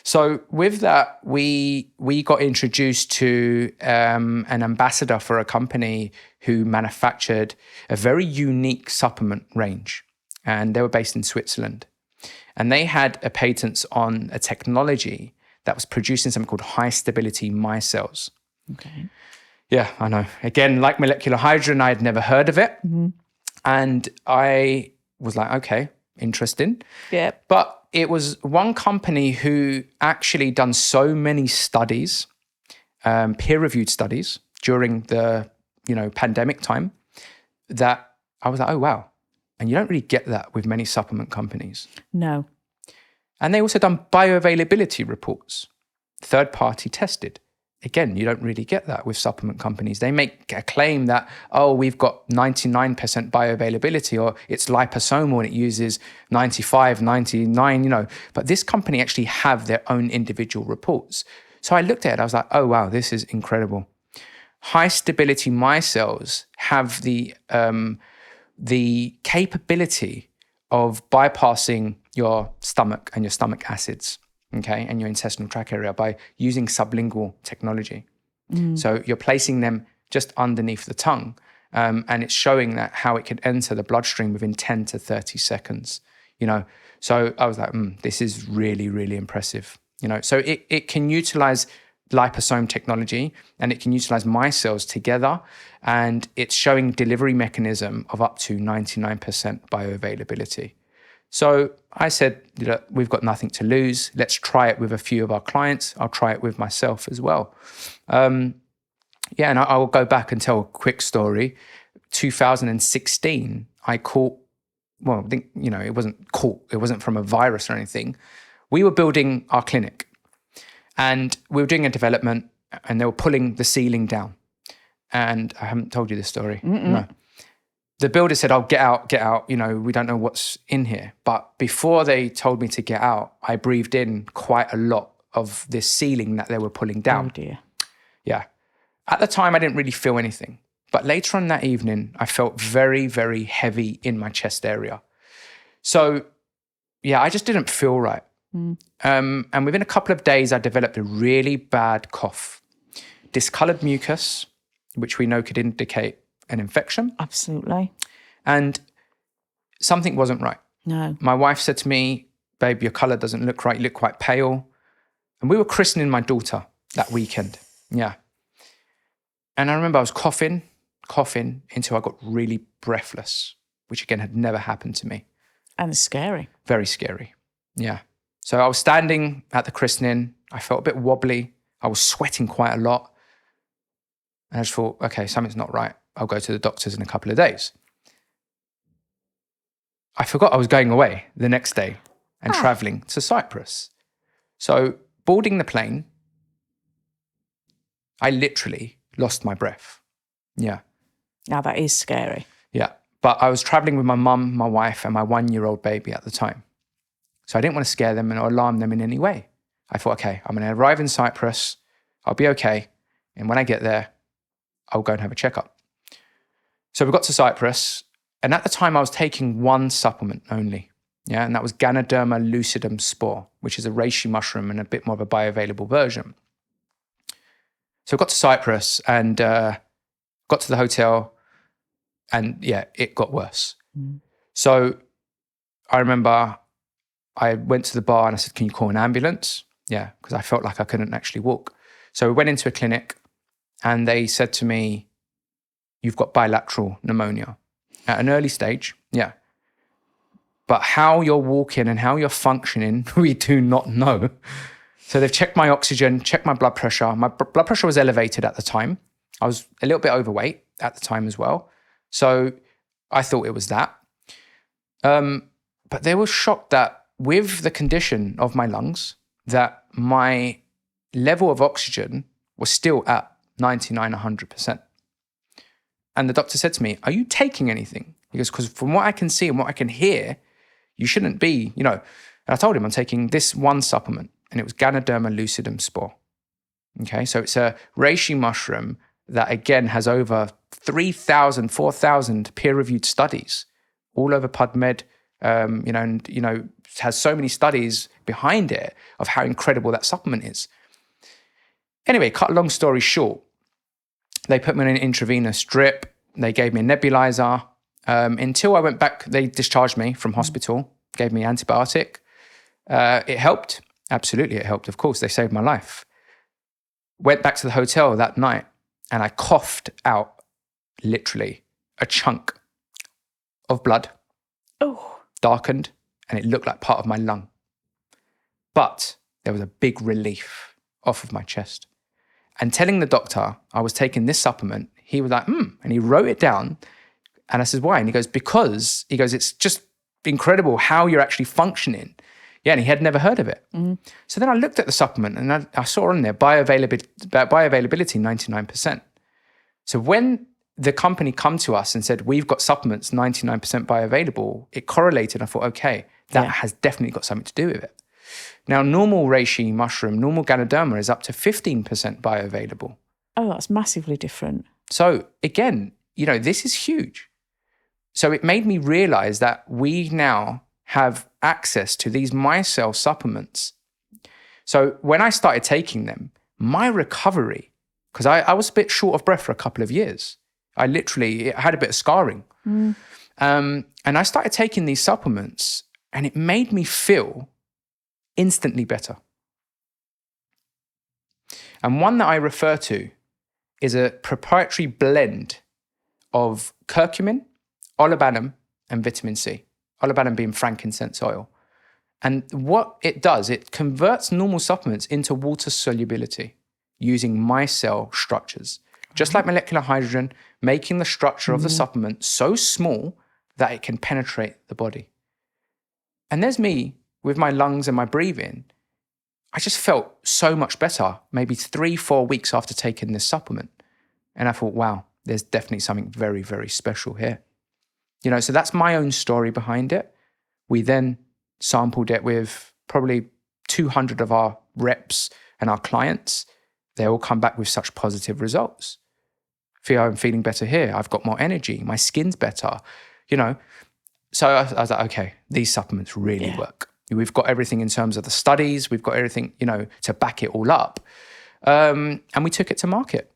So with that, we got introduced to an ambassador for a company who manufactured a very unique supplement range. And they were based in Switzerland. And they had a patent on a technology that was producing something called high stability micelles. Okay. Yeah, I know. Again, like molecular hydrogen, I had never heard of it. And I was like, okay, interesting. Yeah. But it was one company who actually done so many studies, peer-reviewed studies during the, pandemic time, that I was like, oh, wow. And you don't really get that with many supplement companies. No. And they also done bioavailability reports, third-party tested. Again, you don't really get that with supplement companies. They make a claim that, we've got 99% bioavailability, or it's liposomal and it uses 95, 99, But this company actually have their own individual reports. So I looked at it, I was like, oh, wow, this is incredible. High stability micelles have the capability of bypassing your stomach and your stomach acids, okay, and your intestinal tract area by using sublingual technology. So you're placing them just underneath the tongue, and it's showing that how it could enter the bloodstream within 10 to 30 seconds, So I was like, this is really, really impressive, So it can utilize liposome technology, and it can utilize micelles together, and it's showing delivery mechanism of up to 99% bioavailability. So I said, we've got nothing to lose. Let's try it with a few of our clients. I'll try it with myself as well. And I will go back and tell a quick story. 2016, I caught, I think, it wasn't caught. It wasn't from a virus or anything. We were building our clinic, and we were doing a development, and they were pulling the ceiling down. And I haven't told you this story. No. The builder said, get out. We don't know what's in here. But before they told me to get out, I breathed in quite a lot of this ceiling that they were pulling down. Oh, dear. Yeah. At the time, I didn't really feel anything. But later on that evening, I felt very, very heavy in my chest area. So, I just didn't feel right. And within a couple of days, I developed a really bad cough, discolored mucus, which we know could indicate an infection. Absolutely. And something wasn't right. No. My wife said to me, babe, your colour doesn't look right. You look quite pale. And we were christening my daughter that weekend. Yeah. And I remember I was coughing until I got really breathless, which again had never happened to me. And it's scary. Very scary. Yeah. So I was standing at the christening. I felt a bit wobbly. I was sweating quite a lot. And I just thought, okay, something's not right. I'll go to the doctors in a couple of days. I forgot I was going away the next day and traveling to Cyprus. So boarding the plane, I literally lost my breath. Yeah. Now that is scary. Yeah. But I was traveling with my mum, my wife, and my 1-year-old baby at the time. So I didn't want to scare them or alarm them in any way. I thought, okay, I'm going to arrive in Cyprus. I'll be okay. And when I get there, I'll go and have a checkup. So we got to Cyprus. And at the time, I was taking one supplement only. Yeah. And that was Ganoderma lucidum spore, which is a reishi mushroom and a bit more of a bioavailable version. So I got to Cyprus and got to the hotel. And yeah, it got worse. So I remember I went to the bar and I said, can you call an ambulance? Yeah, because I felt like I couldn't actually walk. So we went into a clinic and they said to me, you've got bilateral pneumonia at an early stage. Yeah. But how you're walking and how you're functioning, we do not know. So they've checked my oxygen, checked my blood pressure. My blood pressure was elevated at the time. I was a little bit overweight at the time as well. So I thought it was that. But they were shocked that with the condition of my lungs, that my level of oxygen was still at 99, 100%. And the doctor said to me, are you taking anything? He goes, because from what I can see and what I can hear, you shouldn't be, And I told him I'm taking this one supplement, and it was Ganoderma lucidum spore. Okay, so it's a reishi mushroom that again has over 3,000, 4,000 peer-reviewed studies all over PubMed, has so many studies behind it of how incredible that supplement is. Anyway, cut a long story short, they put me on an intravenous drip. They gave me a nebulizer. Until I went back, they discharged me from hospital, gave me antibiotic. It helped. Absolutely, it helped. Of course, they saved my life. Went back to the hotel that night and I coughed out literally a chunk of blood. Oh. Darkened, and it looked like part of my lung. But there was a big relief off of my chest. And telling the doctor I was taking this supplement, he was like, and he wrote it down. And I said, why? And he goes, because, it's just incredible how you're actually functioning. Yeah, and he had never heard of it. So then I looked at the supplement and I saw on there bioavailability 99%. So when the company come to us and said, we've got supplements 99% bioavailable, it correlated. I thought, okay, that has definitely got something to do with it. Now, normal reishi mushroom, normal Ganoderma is up to 15% bioavailable. Oh, that's massively different. So again, this is huge. So it made me realize that we now have access to these micelle supplements. So when I started taking them, my recovery, because I was a bit short of breath for a couple of years. I had a bit of scarring. And I started taking these supplements and it made me feel instantly better. And one that I refer to is a proprietary blend of curcumin, olibanum, and vitamin C. Olibanum being frankincense oil. And what it does, it converts normal supplements into water solubility using micelle structures. Just like molecular hydrogen, making the structure of the supplement so small that it can penetrate the body. And there's me with my lungs and my breathing. I just felt so much better, maybe 3-4 weeks after taking this supplement. And I thought, wow, there's definitely something very, very special here. So that's my own story behind it. We then sampled it with probably 200 of our reps and our clients. They all come back with such positive results. Theo, I'm feeling better here. I've got more energy. My skin's better. So I was like, okay, these supplements really work. We've got everything in terms of the studies. We've got everything, to back it all up. And we took it to market.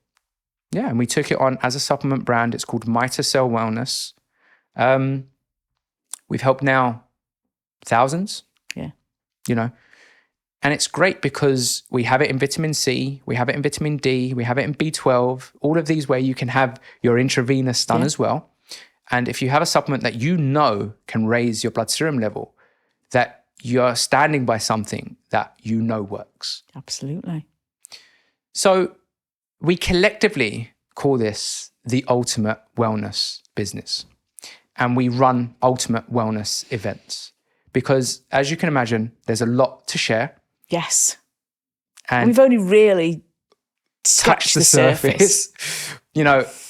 Yeah, and we took it on as a supplement brand. It's called Mitocell Wellness. We've helped now thousands. Yeah. And it's great because we have it in vitamin C, we have it in vitamin D, we have it in B12, all of these where you can have your intravenous done as well. And if you have a supplement that can raise your blood serum level, that you're standing by something that works. Absolutely. So we collectively call this the ultimate wellness business. And we run ultimate wellness events because, as you can imagine, there's a lot to share. Yes. And we've only really touched the surface.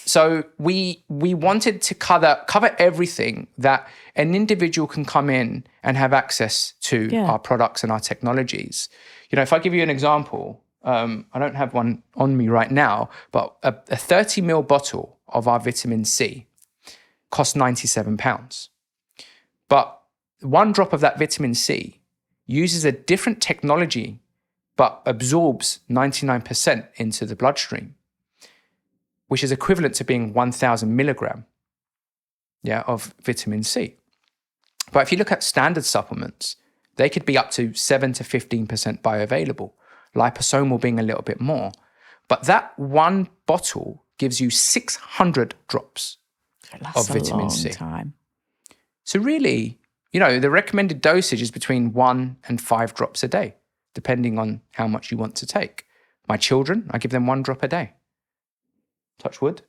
So we wanted to cover everything that an individual can come in and have access to our products and our technologies. If I give you an example, I don't have one on me right now, but a 30 ml bottle of our vitamin C costs £97. But one drop of that vitamin C uses a different technology, but absorbs 99% into the bloodstream, which is equivalent to being 1,000 milligram of vitamin C. But if you look at standard supplements, they could be up to 7 to 15% bioavailable, liposomal being a little bit more. But that one bottle gives you 600 drops of vitamin C. Time. So really, the recommended dosage is between 1 and 5 drops a day, depending on how much you want to take. My children, I give them 1 drop a day. Touch wood.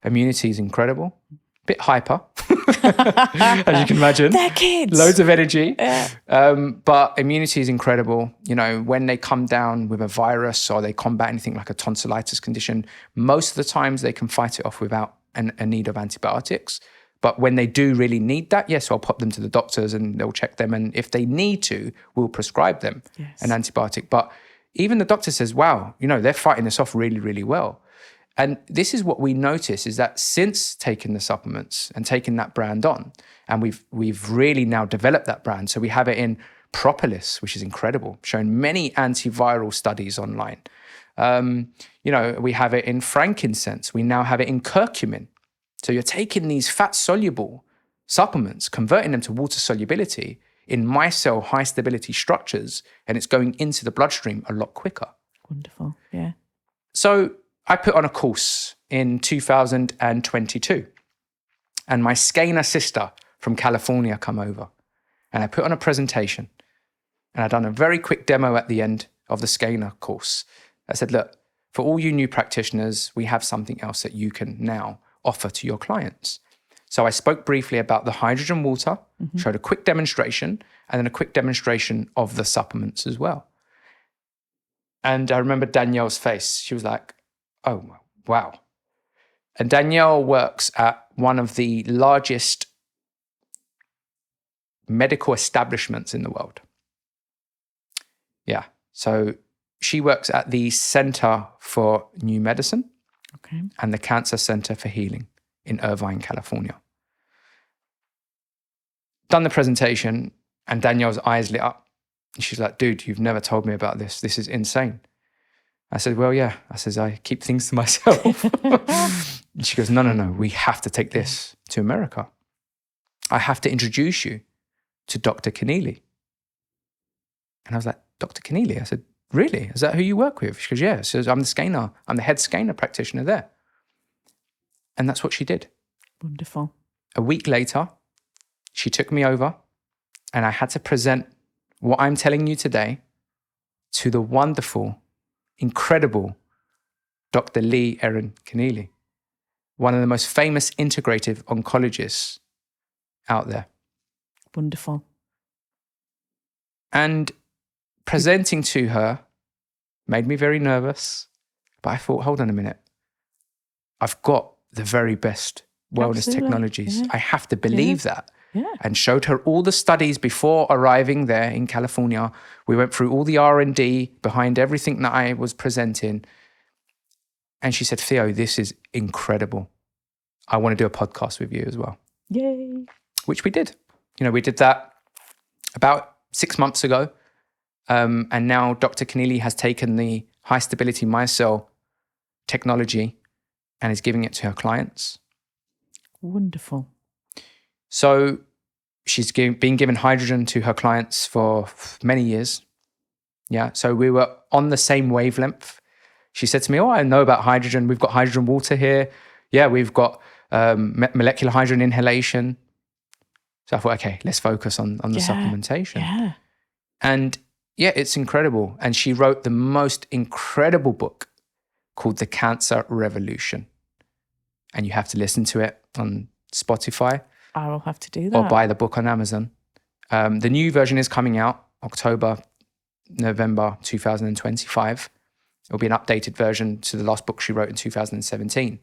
Immunity is incredible. Bit hyper, as you can imagine. They're kids. Loads of energy. Yeah. But immunity is incredible. When they come down with a virus or they combat anything like a tonsillitis condition, most of the times they can fight it off without a need of antibiotics. But when they do really need that, yes, I'll pop them to the doctors and they'll check them. And if they need to, we'll prescribe them an antibiotic. But even the doctor says, wow, they're fighting this off really, really well. And this is what we notice is that since taking the supplements and taking that brand on, and we've really now developed that brand. So we have it in propolis, which is incredible, shown many antiviral studies online. We have it in frankincense. We now have it in curcumin. So you're taking these fat-soluble supplements, converting them to water solubility in micelle high-stability structures, and it's going into the bloodstream a lot quicker. Wonderful, yeah. So I put on a course in 2022, and my SCENAR sister from California come over, and I put on a presentation, and I done a very quick demo at the end of the SCENAR course. I said, look, for all you new practitioners, we have something else that you can now offer to your clients. So I spoke briefly about the hydrogen water, showed a quick demonstration, and then a quick demonstration of the supplements as well. And I remember Danielle's face. She was like, oh, wow. And Danielle works at one of the largest medical establishments in the world. Yeah. So she works at the Center for New Medicine and the Cancer Center for Healing in Irvine, California. Done the presentation and Danielle's eyes lit up. And she's like, dude, you've never told me about this. This is insane. I said, well, yeah. I said, I keep things to myself. And she goes, no, we have to take this to America. I have to introduce you to Dr. Keneally. And I was like, Dr. Keneally? I said, really? Is that who you work with? She goes, yeah. She says, I'm the head SCENAR practitioner there. And that's what she did. Wonderful. A week later, she took me over and I had to present what I'm telling you today to the wonderful, incredible Dr. Lee Erin Keneally, one of the most famous integrative oncologists out there. Wonderful. And presenting to her made me very nervous, but I thought, hold on a minute. I've got the very best wellness technologies. Yeah. I have to believe that. Yeah. And showed her all the studies before arriving there in California. We went through all the R&D behind everything that I was presenting. And she said, Theo, this is incredible. I want to do a podcast with you as well. Yay. Which we did. We did that about 6 months ago. And now Dr. Keneally has taken the high stability micelle technology and is giving it to her clients. Wonderful. So she's been given hydrogen to her clients for many years. Yeah. So we were on the same wavelength. She said to me, I know about hydrogen. We've got hydrogen water here. Yeah, we've got molecular hydrogen inhalation. So I thought, okay, let's focus on the supplementation. Yeah. And yeah, it's incredible. And she wrote the most incredible book called The Cancer Revolution. And you have to listen to it on Spotify. I'll have to do that. Or buy the book on Amazon. The new version is coming out November 2025. It'll be an updated version to the last book she wrote in 2017.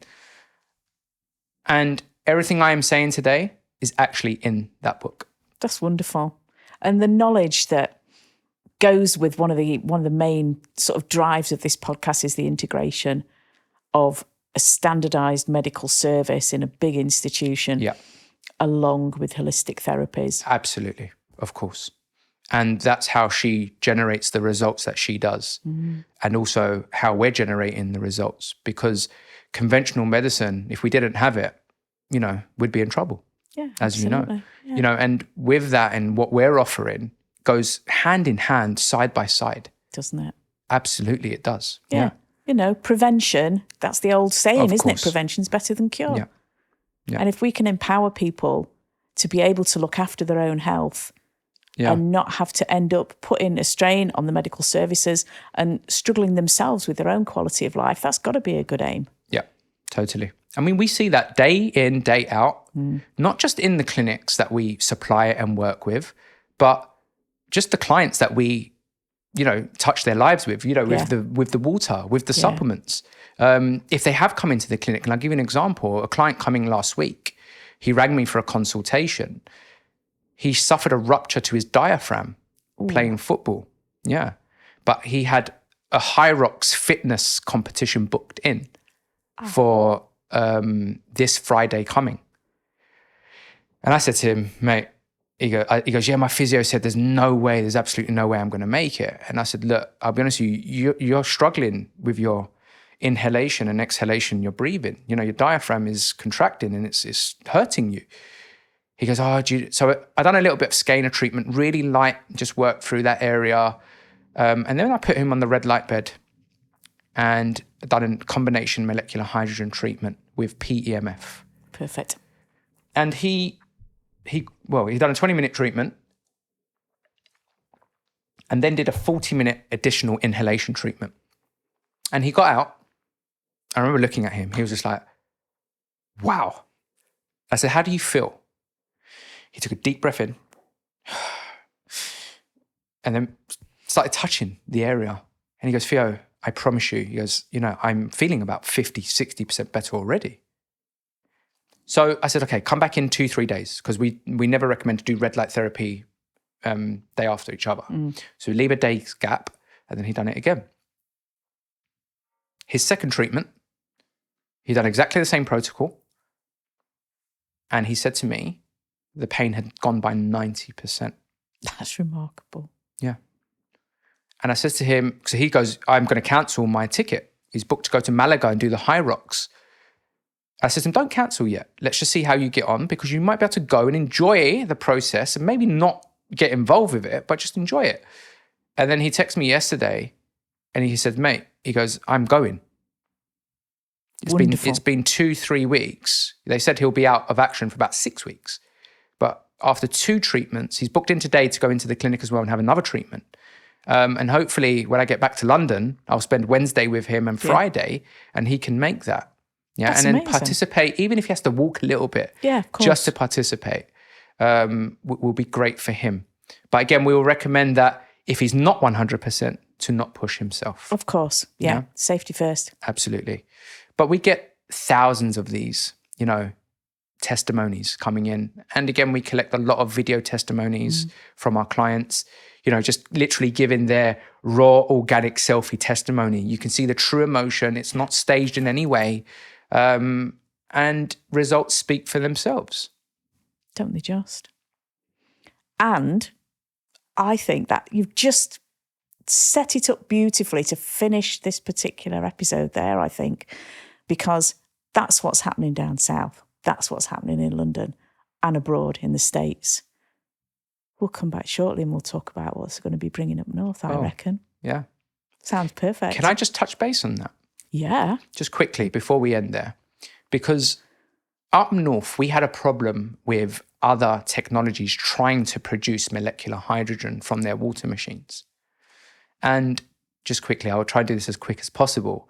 And everything I am saying today is actually in that book. That's wonderful. And the knowledge that goes with one of the main sort of drives of this podcast is the integration of a standardized medical service in a big institution, along with holistic therapies. Absolutely, of course. And that's how she generates the results that she does. And also how we're generating the results, because conventional medicine, if we didn't have it, we'd be in trouble. Yeah, as absolutely. you know, and with that and what we're offering goes hand in hand, side by side. Doesn't it? Absolutely, it does. Yeah. Prevention, that's the old saying, Of isn't course. it? Prevention's better than cure. Yeah. And if we can empower people to be able to look after their own health and not have to end up putting a strain on the medical services and struggling themselves with their own quality of life, that's got to be a good aim. Yeah, totally. I mean, we see that day in, day out, not just in the clinics that we supply and work with, but just the clients that we, touch their lives with, with the water, with the supplements. If they have come into the clinic, and I'll give you an example, a client coming last week, he rang me for a consultation. He suffered a rupture to his diaphragm playing football. Yeah. But he had a Hyrox fitness competition booked in for this Friday coming. And I said to him, mate, he goes, yeah, my physio said there's absolutely no way I'm going to make it. And I said, look, I'll be honest with you, you're struggling with your inhalation and exhalation, your breathing. Your diaphragm is contracting and it's hurting you. He goes, so I done a little bit of SCENAR treatment, really light, just worked through that area. And then I put him on the red light bed and done a combination molecular hydrogen treatment with PEMF. Perfect. And he done a 20-minute treatment and then did a 40-minute additional inhalation treatment. And he got out. I remember looking at him. He was just like, wow. I said, how do you feel? He took a deep breath in and then started touching the area. And he goes, Theo, I promise you, he goes, I'm feeling about 50, 60% better already. So I said, okay, come back in 2-3 days, because we never recommend to do red light therapy day after each other. So we leave a day's gap, and then he done it again. His second treatment, he done exactly the same protocol. And he said to me, the pain had gone by 90%. That's remarkable. Yeah. And I said to him, so he goes, I'm going to cancel my ticket. He's booked to go to Malaga and do the Hyrox. I said to him, don't cancel yet. Let's just see how you get on, because you might be able to go and enjoy the process and maybe not get involved with it, but just enjoy it. And then he texted me yesterday and he said, mate, he goes, I'm going. It's been 2-3 weeks. They said he'll be out of action for about 6 weeks. But after 2 treatments, he's booked in today to go into the clinic as well and have another treatment. And hopefully when I get back to London, I'll spend Wednesday with him and Friday, and he can make that. Yeah. That's and then amazing. Participate, even if he has to walk a little bit. Yeah, of course. Just to participate will be great for him. But again, we will recommend that if he's not 100%, to not push himself. Of course. Yeah. Safety first. Absolutely. But we get thousands of these, testimonies coming in. And again, we collect a lot of video testimonies from our clients, just literally giving their raw, organic selfie testimony. You can see the true emotion. It's not staged in any way. And results speak for themselves. Don't they just? And I think that you've just set it up beautifully to finish this particular episode there, I think, because that's what's happening down south. That's what's happening in London and abroad in the States. We'll come back shortly and we'll talk about what's going to be bringing up north, I reckon. Yeah. Sounds perfect. Can I just touch base on that? Yeah. Just quickly before we end there. Because up north, we had a problem with other technologies trying to produce molecular hydrogen from their water machines. And just quickly, I will try to do this as quick as possible.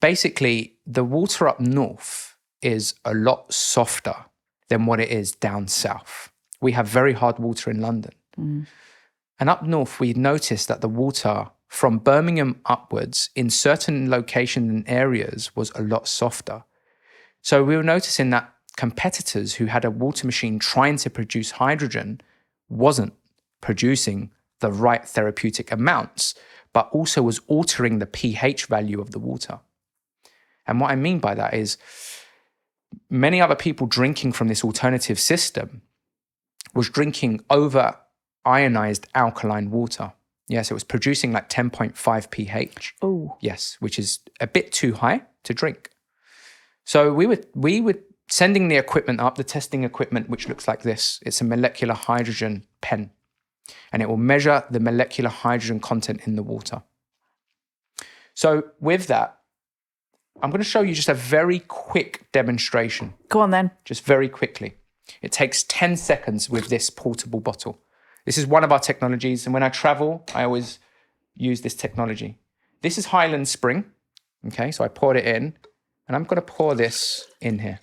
Basically, the water up north is a lot softer than what it is down south. We have very hard water in London. And up north, we noticed that the water from Birmingham upwards in certain locations and areas was a lot softer. So we were noticing that competitors who had a water machine trying to produce hydrogen wasn't producing the right therapeutic amounts, but also was altering the pH value of the water. And what I mean by that is many other people drinking from this alternative system was drinking over ionized alkaline water. Yes, it was producing like 10.5 pH. Oh. Yes, which is a bit too high to drink. So we were sending the equipment up, the testing equipment, which looks like this. It's a molecular hydrogen pen, and it will measure the molecular hydrogen content in the water. So with that, I'm going to show you just a very quick demonstration. Go on then. Just very quickly. It takes 10 seconds with this portable bottle. This is one of our technologies, and when I travel, I always use this technology. This is Highland Spring. Okay, so I poured it in, and I'm going to pour this in here.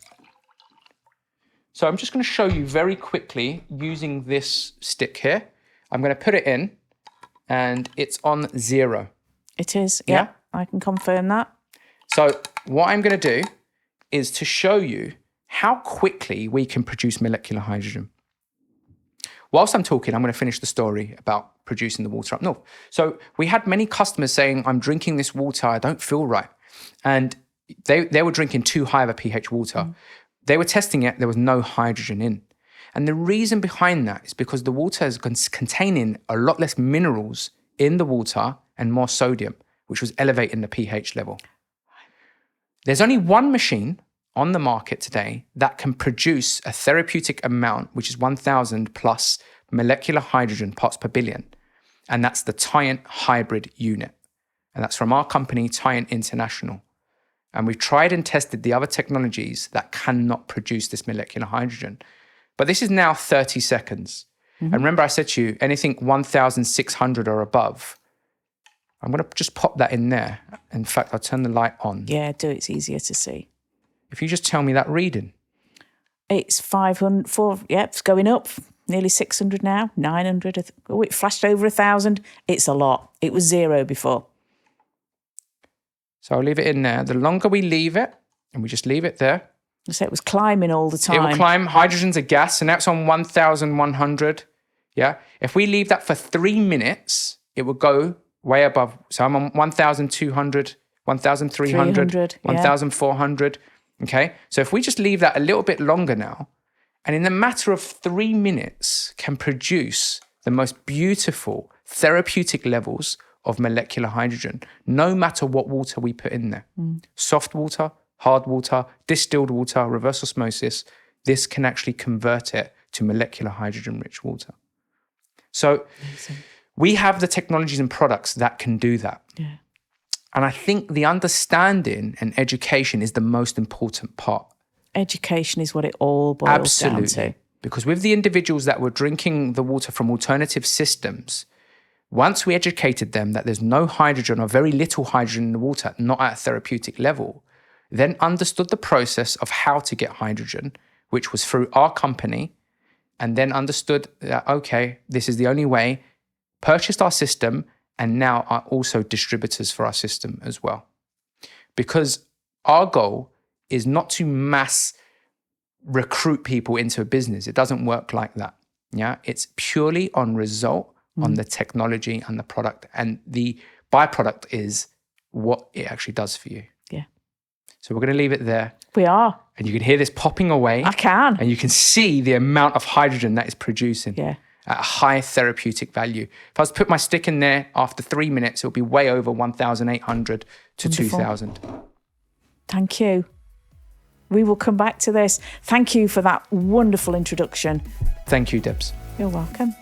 So I'm just going to show you very quickly using this stick here. I'm going to put it in, and it's on 0. It is, yeah. I can confirm that. So what I'm going to do is to show you how quickly we can produce molecular hydrogen. Whilst I'm talking, I'm going to finish the story about producing the water up north. So we had many customers saying, I'm drinking this water, I don't feel right. And they were drinking too high of a pH water. They were testing it, there was no hydrogen in. And the reason behind that is because the water is containing a lot less minerals in the water and more sodium, which was elevating the pH level. There's only one machine on the market today that can produce a therapeutic amount, which is 1,000 plus molecular hydrogen parts per billion. And that's the Tyant hybrid unit. And that's from our company, Tyant International. And we've tried and tested the other technologies that cannot produce this molecular hydrogen. But this is now 30 seconds. And remember I said to you, anything 1,600 or above, I'm going to just pop that in there. In fact, I'll turn the light on. Yeah, do it. It's easier to see. If you just tell me that reading. It's 500, it's going up. Nearly 600 now, 900. Oh, it flashed over 1,000. It's a lot. It was 0 before. So I'll leave it in there. The longer we leave it, and we just leave it there. So it was climbing all the time. It will climb. Hydrogen's a gas, and now it's on 1,100. Yeah. If we leave that for 3 minutes, it will go way above. So I'm on 1,200, 1,300, 1,400. Okay. So if we just leave that a little bit longer now, and in the matter of 3 minutes can produce the most beautiful therapeutic levels of molecular hydrogen, no matter what water we put in there. Soft water, hard water, distilled water, reverse osmosis, this can actually convert it to molecular hydrogen-rich water. So we have the technologies and products that can do that. Yeah. And I think the understanding and education is the most important part. Education is what it all boils down to. Because with the individuals that were drinking the water from alternative systems, once we educated them that there's no hydrogen or very little hydrogen in the water, not at a therapeutic level, then understood the process of how to get hydrogen, which was through our company, and then understood that, okay, this is the only way, purchased our system, and now are also distributors for our system as well. Because our goal is not to mass recruit people into a business. It doesn't work like that. Yeah, it's purely on result, on the technology and the product. And the byproduct is what it actually does for you. Yeah. So we're going to leave it there. We are. And you can hear this popping away. I can. And you can see the amount of hydrogen that is producing. Yeah. at a high therapeutic value. If I was to put my stick in there after 3 minutes, it'll be way over 1,800 to Wonderful. 2,000. Thank you. We will come back to this. Thank you for that wonderful introduction. Thank you, Debs. You're welcome.